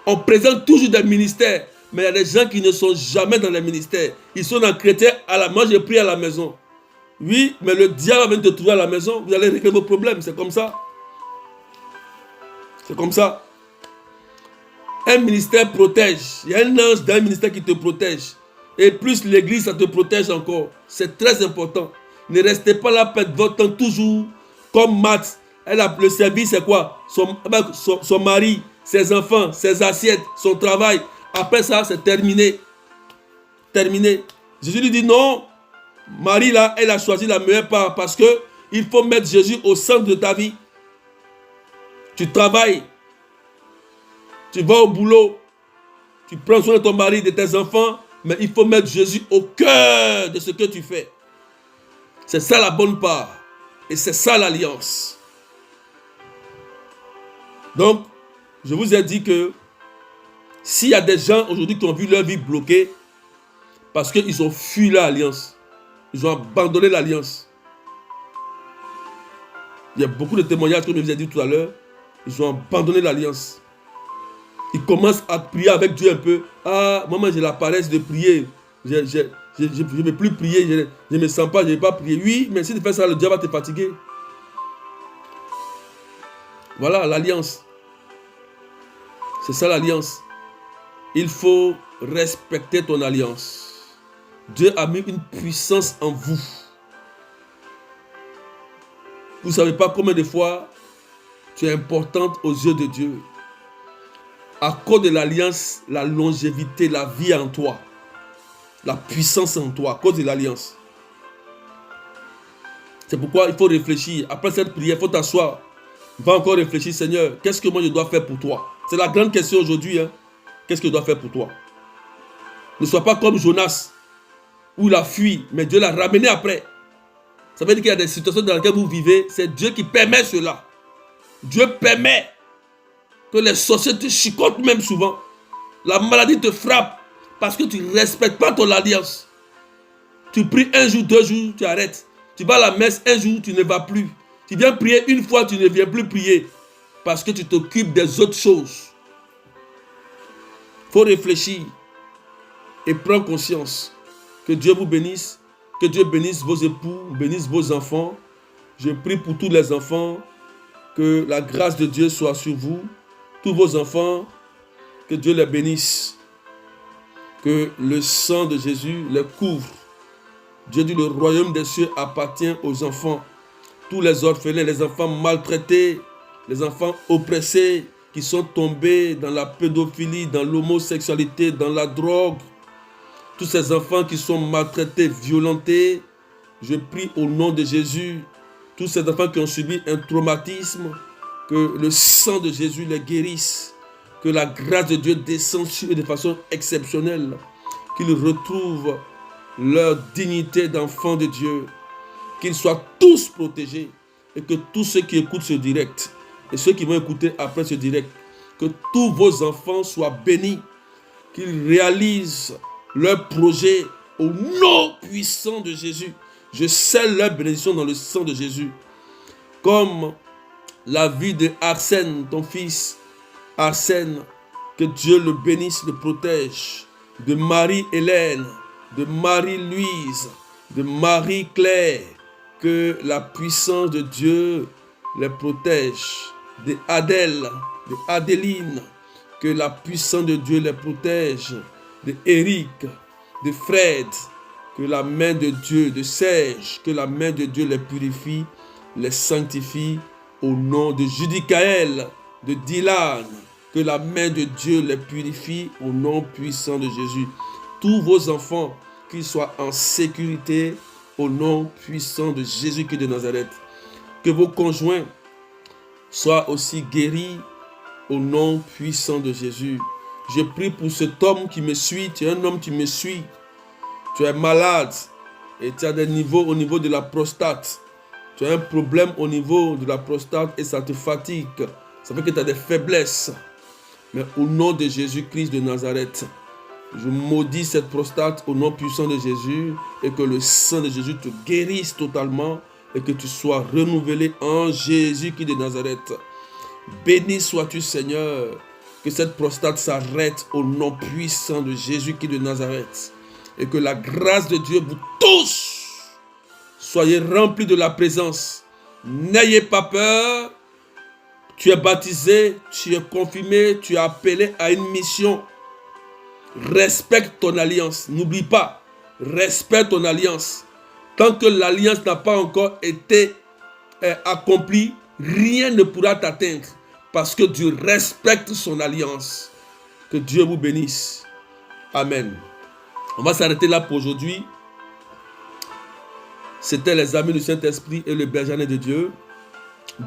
On présente toujours des ministères, mais il y a des gens qui ne sont jamais dans les ministères. Ils sont dans chrétien, moi je prie à la maison. Oui, mais le diable va venir te trouver à la maison, vous allez régler vos problèmes, c'est comme ça. C'est comme ça. Un ministère protège. Il y a un ange dans un ministère qui te protège. Et plus l'église, ça te protège encore. C'est très important. Ne restez pas là, perdre votre temps toujours comme Matt. Le service, c'est quoi? Son mari, ses enfants, ses assiettes, son travail. Après ça, c'est terminé. Terminé. Jésus lui dit non. Marie, là, elle a choisi la meilleure part parce que il faut mettre Jésus au centre de ta vie. Tu travailles. Tu vas au boulot. Tu prends soin de ton mari, de tes enfants. Mais il faut mettre Jésus au cœur de ce que tu fais. C'est ça la bonne part. Et c'est ça l'alliance. Donc, je vous ai dit que s'il y a des gens aujourd'hui qui ont vu leur vie bloquée parce qu'ils ont fui l'alliance, ils ont abandonné l'alliance. Il y a beaucoup de témoignages, comme je vous ai dit tout à l'heure, ils ont abandonné l'alliance. Ils commencent à prier avec Dieu un peu. Ah, maman, j'ai la paresse de prier. Je ne veux plus prier. Je ne me sens pas, je ne vais pas prier. Oui, mais si tu fais ça, le diable va te fatiguer. Voilà l'alliance. C'est ça l'alliance. Il faut respecter ton alliance. Dieu a mis une puissance en vous. Vous ne savez pas combien de fois tu es importante aux yeux de Dieu. À cause de l'alliance, la longévité, la vie en toi. La puissance en toi, à cause de l'alliance. C'est pourquoi il faut réfléchir. Après cette prière, il faut t'asseoir. Va encore réfléchir, Seigneur, qu'est-ce que moi je dois faire pour toi? C'est la grande question aujourd'hui. Hein? Qu'est-ce que je dois faire pour toi? Ne sois pas comme Jonas, où il a fui, mais Dieu l'a ramené après. Ça veut dire qu'il y a des situations dans lesquelles vous vivez, c'est Dieu qui permet cela. Dieu permet que les sorciers te chicotent même souvent. La maladie te frappe parce que tu ne respectes pas ton alliance. Tu pries un jour, 2 jours, tu arrêtes. Tu vas à la messe un jour, tu ne vas plus. Tu viens prier une fois, tu ne viens plus prier parce que tu t'occupes des autres choses. Il faut réfléchir et prendre conscience. Que Dieu vous bénisse. Que Dieu bénisse vos époux, bénisse vos enfants. Je prie pour tous les enfants. Que la grâce de Dieu soit sur vous. Tous vos enfants, que Dieu les bénisse. Que le sang de Jésus les couvre. Dieu dit, le royaume des cieux appartient aux enfants. Tous les orphelins, les enfants maltraités, les enfants oppressés, qui sont tombés dans la pédophilie, dans l'homosexualité, dans la drogue. Tous ces enfants qui sont maltraités, violentés, je prie au nom de Jésus. Tous ces enfants qui ont subi un traumatisme, que le sang de Jésus les guérisse. Que la grâce de Dieu descende sur eux de façon exceptionnelle. Qu'ils retrouvent leur dignité d'enfants de Dieu. Qu'ils soient tous protégés. Et que tous ceux qui écoutent ce direct, et ceux qui vont écouter après ce direct, que tous vos enfants soient bénis. Qu'ils réalisent leur projet au nom puissant de Jésus. Je scelle leur bénédiction dans le sang de Jésus. Comme la vie de Arsène, ton fils Arsène, que Dieu le bénisse, le protège. De Marie-Hélène, de Marie-Louise, de Marie-Claire, que la puissance de Dieu les protège. De Adèle, de Adéline, que la puissance de Dieu les protège. De Eric, de Fred, que la main de Dieu, de Serge, que la main de Dieu les purifie, les sanctifie, au nom de Judicaël, de Dylan, que la main de Dieu les purifie, au nom puissant de Jésus. Tous vos enfants, qu'ils soient en sécurité, au nom puissant de Jésus-Christ de Nazareth. Que vos conjoints soient aussi guéris, au nom puissant de Jésus. Je prie pour cet homme qui me suit. Tu es un homme qui me suit. Tu es malade et tu as des niveaux au niveau de la prostate. Tu as un problème au niveau de la prostate et ça te fatigue. Ça fait que tu as des faiblesses. Mais au nom de Jésus-Christ de Nazareth, je maudis cette prostate au nom puissant de Jésus et que le sang de Jésus te guérisse totalement et que tu sois renouvelé en Jésus-Christ de Nazareth. Béni sois-tu, Seigneur. Que cette prostate s'arrête au nom puissant de Jésus-Christ de Nazareth. Et que la grâce de Dieu vous touche. Soyez remplis de la présence. N'ayez pas peur. Tu es baptisé, tu es confirmé, tu es appelé à une mission. Respecte ton alliance. N'oublie pas, respecte ton alliance. Tant que l'alliance n'a pas encore été accomplie, rien ne pourra t'atteindre parce que Dieu respecte son alliance. Que Dieu vous bénisse. Amen. On va s'arrêter là pour aujourd'hui. C'était les amis du Saint-Esprit et le berger de Dieu.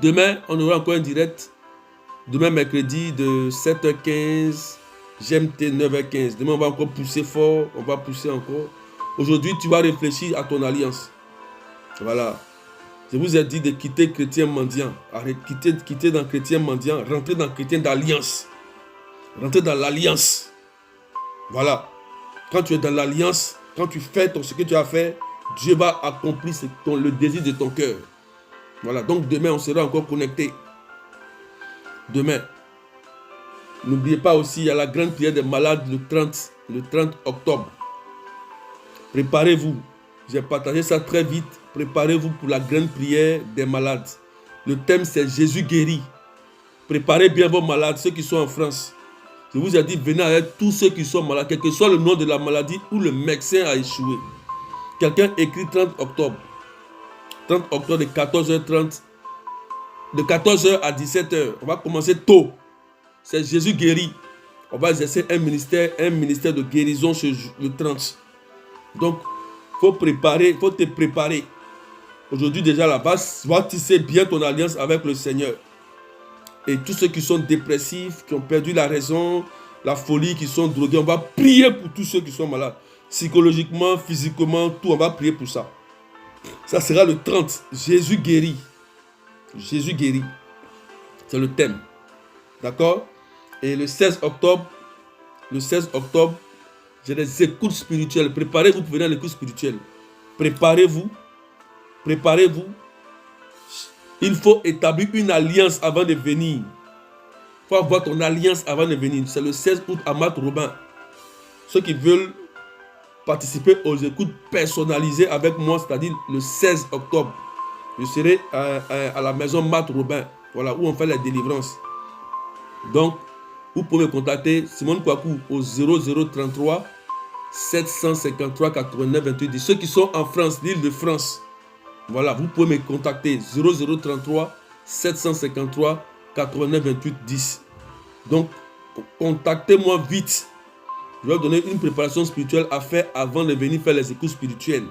Demain, on aura encore un direct. Demain, mercredi, de 7h15, GMT 9h15. Demain, on va encore pousser fort. On va pousser encore. Aujourd'hui, tu vas réfléchir à ton alliance. Voilà. Je vous ai dit de quitter chrétien mendiant. Arrête, quitter dans chrétien mendiant. Rentrer dans chrétien d'alliance. Rentrer dans l'alliance. Voilà. Quand tu es dans l'alliance, quand tu fais ce que tu as fait, Dieu va accomplir le désir de ton cœur. Voilà. Donc demain, on sera encore connectés. Demain. N'oubliez pas aussi, il y a la grande prière des malades le 30 octobre. Préparez-vous. J'ai partagé ça très vite. Préparez-vous pour la grande prière des malades. Le thème, c'est Jésus guérit. Préparez bien vos malades, ceux qui sont en France. Je vous ai dit, venez avec tous ceux qui sont malades, quel que soit le nom de la maladie où le médecin a échoué. Quelqu'un écrit 30 octobre. 30 octobre de 14h30. De 14h à 17h. On va commencer tôt. C'est Jésus guérit. On va exercer un ministère de guérison le 30. Donc, il faut te préparer. Aujourd'hui déjà là-bas, va tisser bien ton alliance avec le Seigneur. Et tous ceux qui sont dépressifs, qui ont perdu la raison, la folie, qui sont drogués, on va prier pour tous ceux qui sont malades. Psychologiquement, physiquement, tout, on va prier pour ça. Ça sera le 30. Jésus guérit. Jésus guérit. C'est le thème. D'accord? Et le 16 octobre, j'ai des écoutes spirituelles. Préparez-vous pour venir à l'écoute spirituelle. Préparez-vous. Il faut établir une alliance avant de venir. Il faut avoir ton alliance avant de venir. C'est le 16 août à Mat-Robin. Ceux qui veulent participer aux écoutes personnalisées avec moi, c'est-à-dire le 16 octobre, je serai à la maison Mat-Robin, voilà, où on fait la délivrance. Donc, vous pouvez me contacter Simon Kouakou au 0033 753 89 28 10. Ceux qui sont en France, l'île de France, voilà, vous pouvez me contacter 0033 753 89 28 10. Donc, contactez-moi vite. Je vais vous donner une préparation spirituelle à faire avant de venir faire les écoutes spirituelles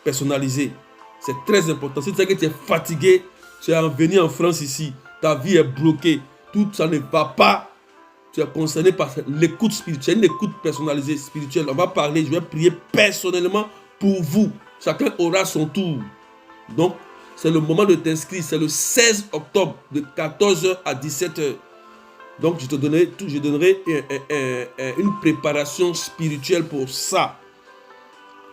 personnalisées. C'est très important. Si tu sais que tu es fatigué, tu es venu en France ici, ta vie est bloquée, tout ça ne va pas, tu es concerné par l'écoute spirituelle, une écoute personnalisée spirituelle. On va parler, je vais prier personnellement pour vous. Chacun aura son tour. Donc, c'est le moment de t'inscrire. C'est le 16 octobre de 14h à 17h. Donc, je donnerai une préparation spirituelle pour ça.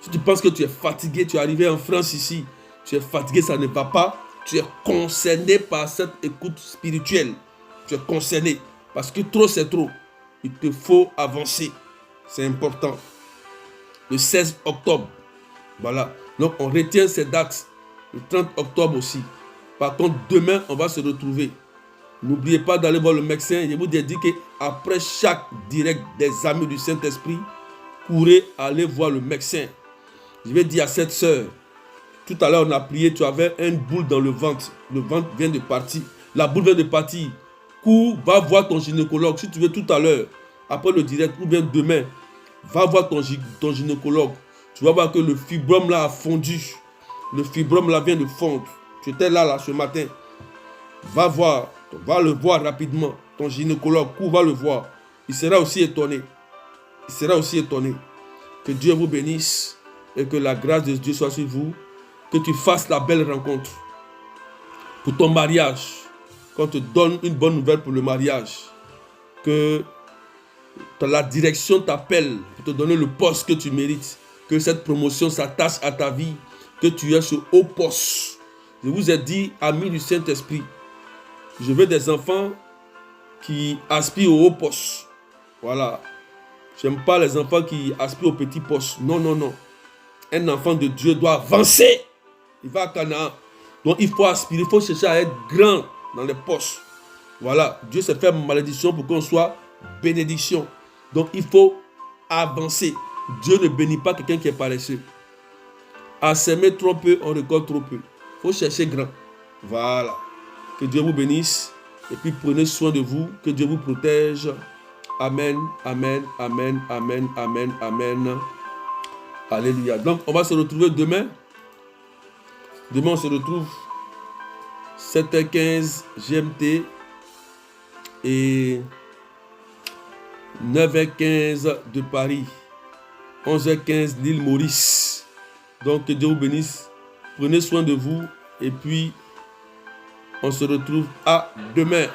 Si tu penses que tu es fatigué, tu es arrivé en France ici, tu es fatigué, ça ne va pas, tu es concerné par cette écoute spirituelle. Tu es concerné. Parce que trop, c'est trop. Il te faut avancer. C'est important. Le 16 octobre. Voilà. Donc, on retient ces dates. Le 30 octobre aussi. Par contre, demain, on va se retrouver. N'oubliez pas d'aller voir le médecin. Je vous ai dit qu'après chaque direct des amis du Saint-Esprit, courez aller voir le médecin. Je vais dire à cette sœur, tout à l'heure on a prié, tu avais une boule dans le ventre. Le ventre vient de partir. La boule vient de partir. Cours, va voir ton gynécologue. Si tu veux tout à l'heure, après le direct, ou bien demain, va voir ton gynécologue. Tu vas voir que le fibrome là a fondu. Le fibrome là vient de fondre. Tu étais là ce matin. Va le voir rapidement. Ton gynécologue, cours, va le voir. Il sera aussi étonné. Que Dieu vous bénisse et que la grâce de Dieu soit sur vous. Que tu fasses la belle rencontre pour ton mariage. Qu'on te donne une bonne nouvelle pour le mariage. Que la direction t'appelle pour te donner le poste que tu mérites. Que cette promotion s'attache à ta vie. Que tu aies ce haut poste. Je vous ai dit, amis du Saint-Esprit, je veux des enfants qui aspirent au haut poste. Voilà. J'aime pas les enfants qui aspirent au petit poste. Non, non, non. Un enfant de Dieu doit avancer. Il va à Canaan. Donc il faut aspirer, il faut chercher à être grand dans les postes. Voilà, Dieu s'est fait malédiction pour qu'on soit bénédiction. Donc il faut avancer. Dieu ne bénit pas quelqu'un qui est paresseux. À s'aimer trop peu, on récolte trop peu. Il faut chercher grand. Voilà. Que Dieu vous bénisse. Et puis prenez soin de vous. Que Dieu vous protège. Amen, amen, amen, amen, amen, amen. Alléluia. Donc on va se retrouver demain. Demain on se retrouve 7h15 GMT et 9h15 de Paris. 11h15 l'île Maurice. Donc que Dieu vous bénisse. Prenez soin de vous. Et puis on se retrouve à demain.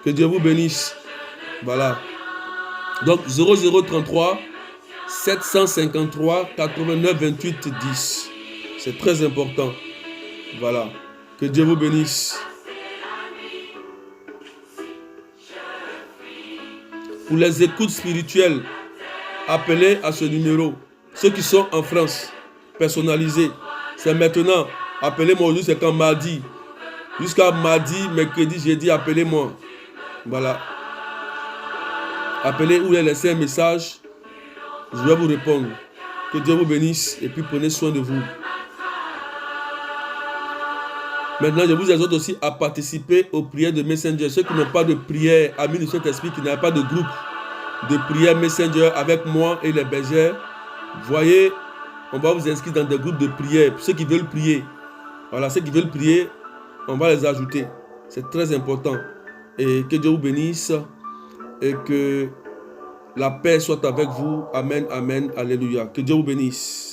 Que Dieu vous bénisse. Voilà. Donc 0033 753 89 28 10. C'est très important. Voilà. Que Dieu vous bénisse. Pour les écoutes spirituelles, appelez à ce numéro. Ceux qui sont en France, personnalisés. C'est maintenant. Appelez-moi aujourd'hui, c'est quand mardi. Jusqu'à mardi, mercredi, jeudi, appelez-moi. Voilà. Appelez ou laissez un message. Je vais vous répondre. Que Dieu vous bénisse et puis prenez soin de vous. Maintenant, je vous exhorte aussi à participer aux prières de Messenger. Ceux qui n'ont pas de prière, amis de cet esprit, qui n'ont pas de groupe de prière Messenger avec moi et les bergers, voyez, on va vous inscrire dans des groupes de prière. Pour ceux qui veulent prier. Voilà, ceux qui veulent prier, on va les ajouter. C'est très important. Et que Dieu vous bénisse et que la paix soit avec vous. Amen, amen, alléluia. Que Dieu vous bénisse.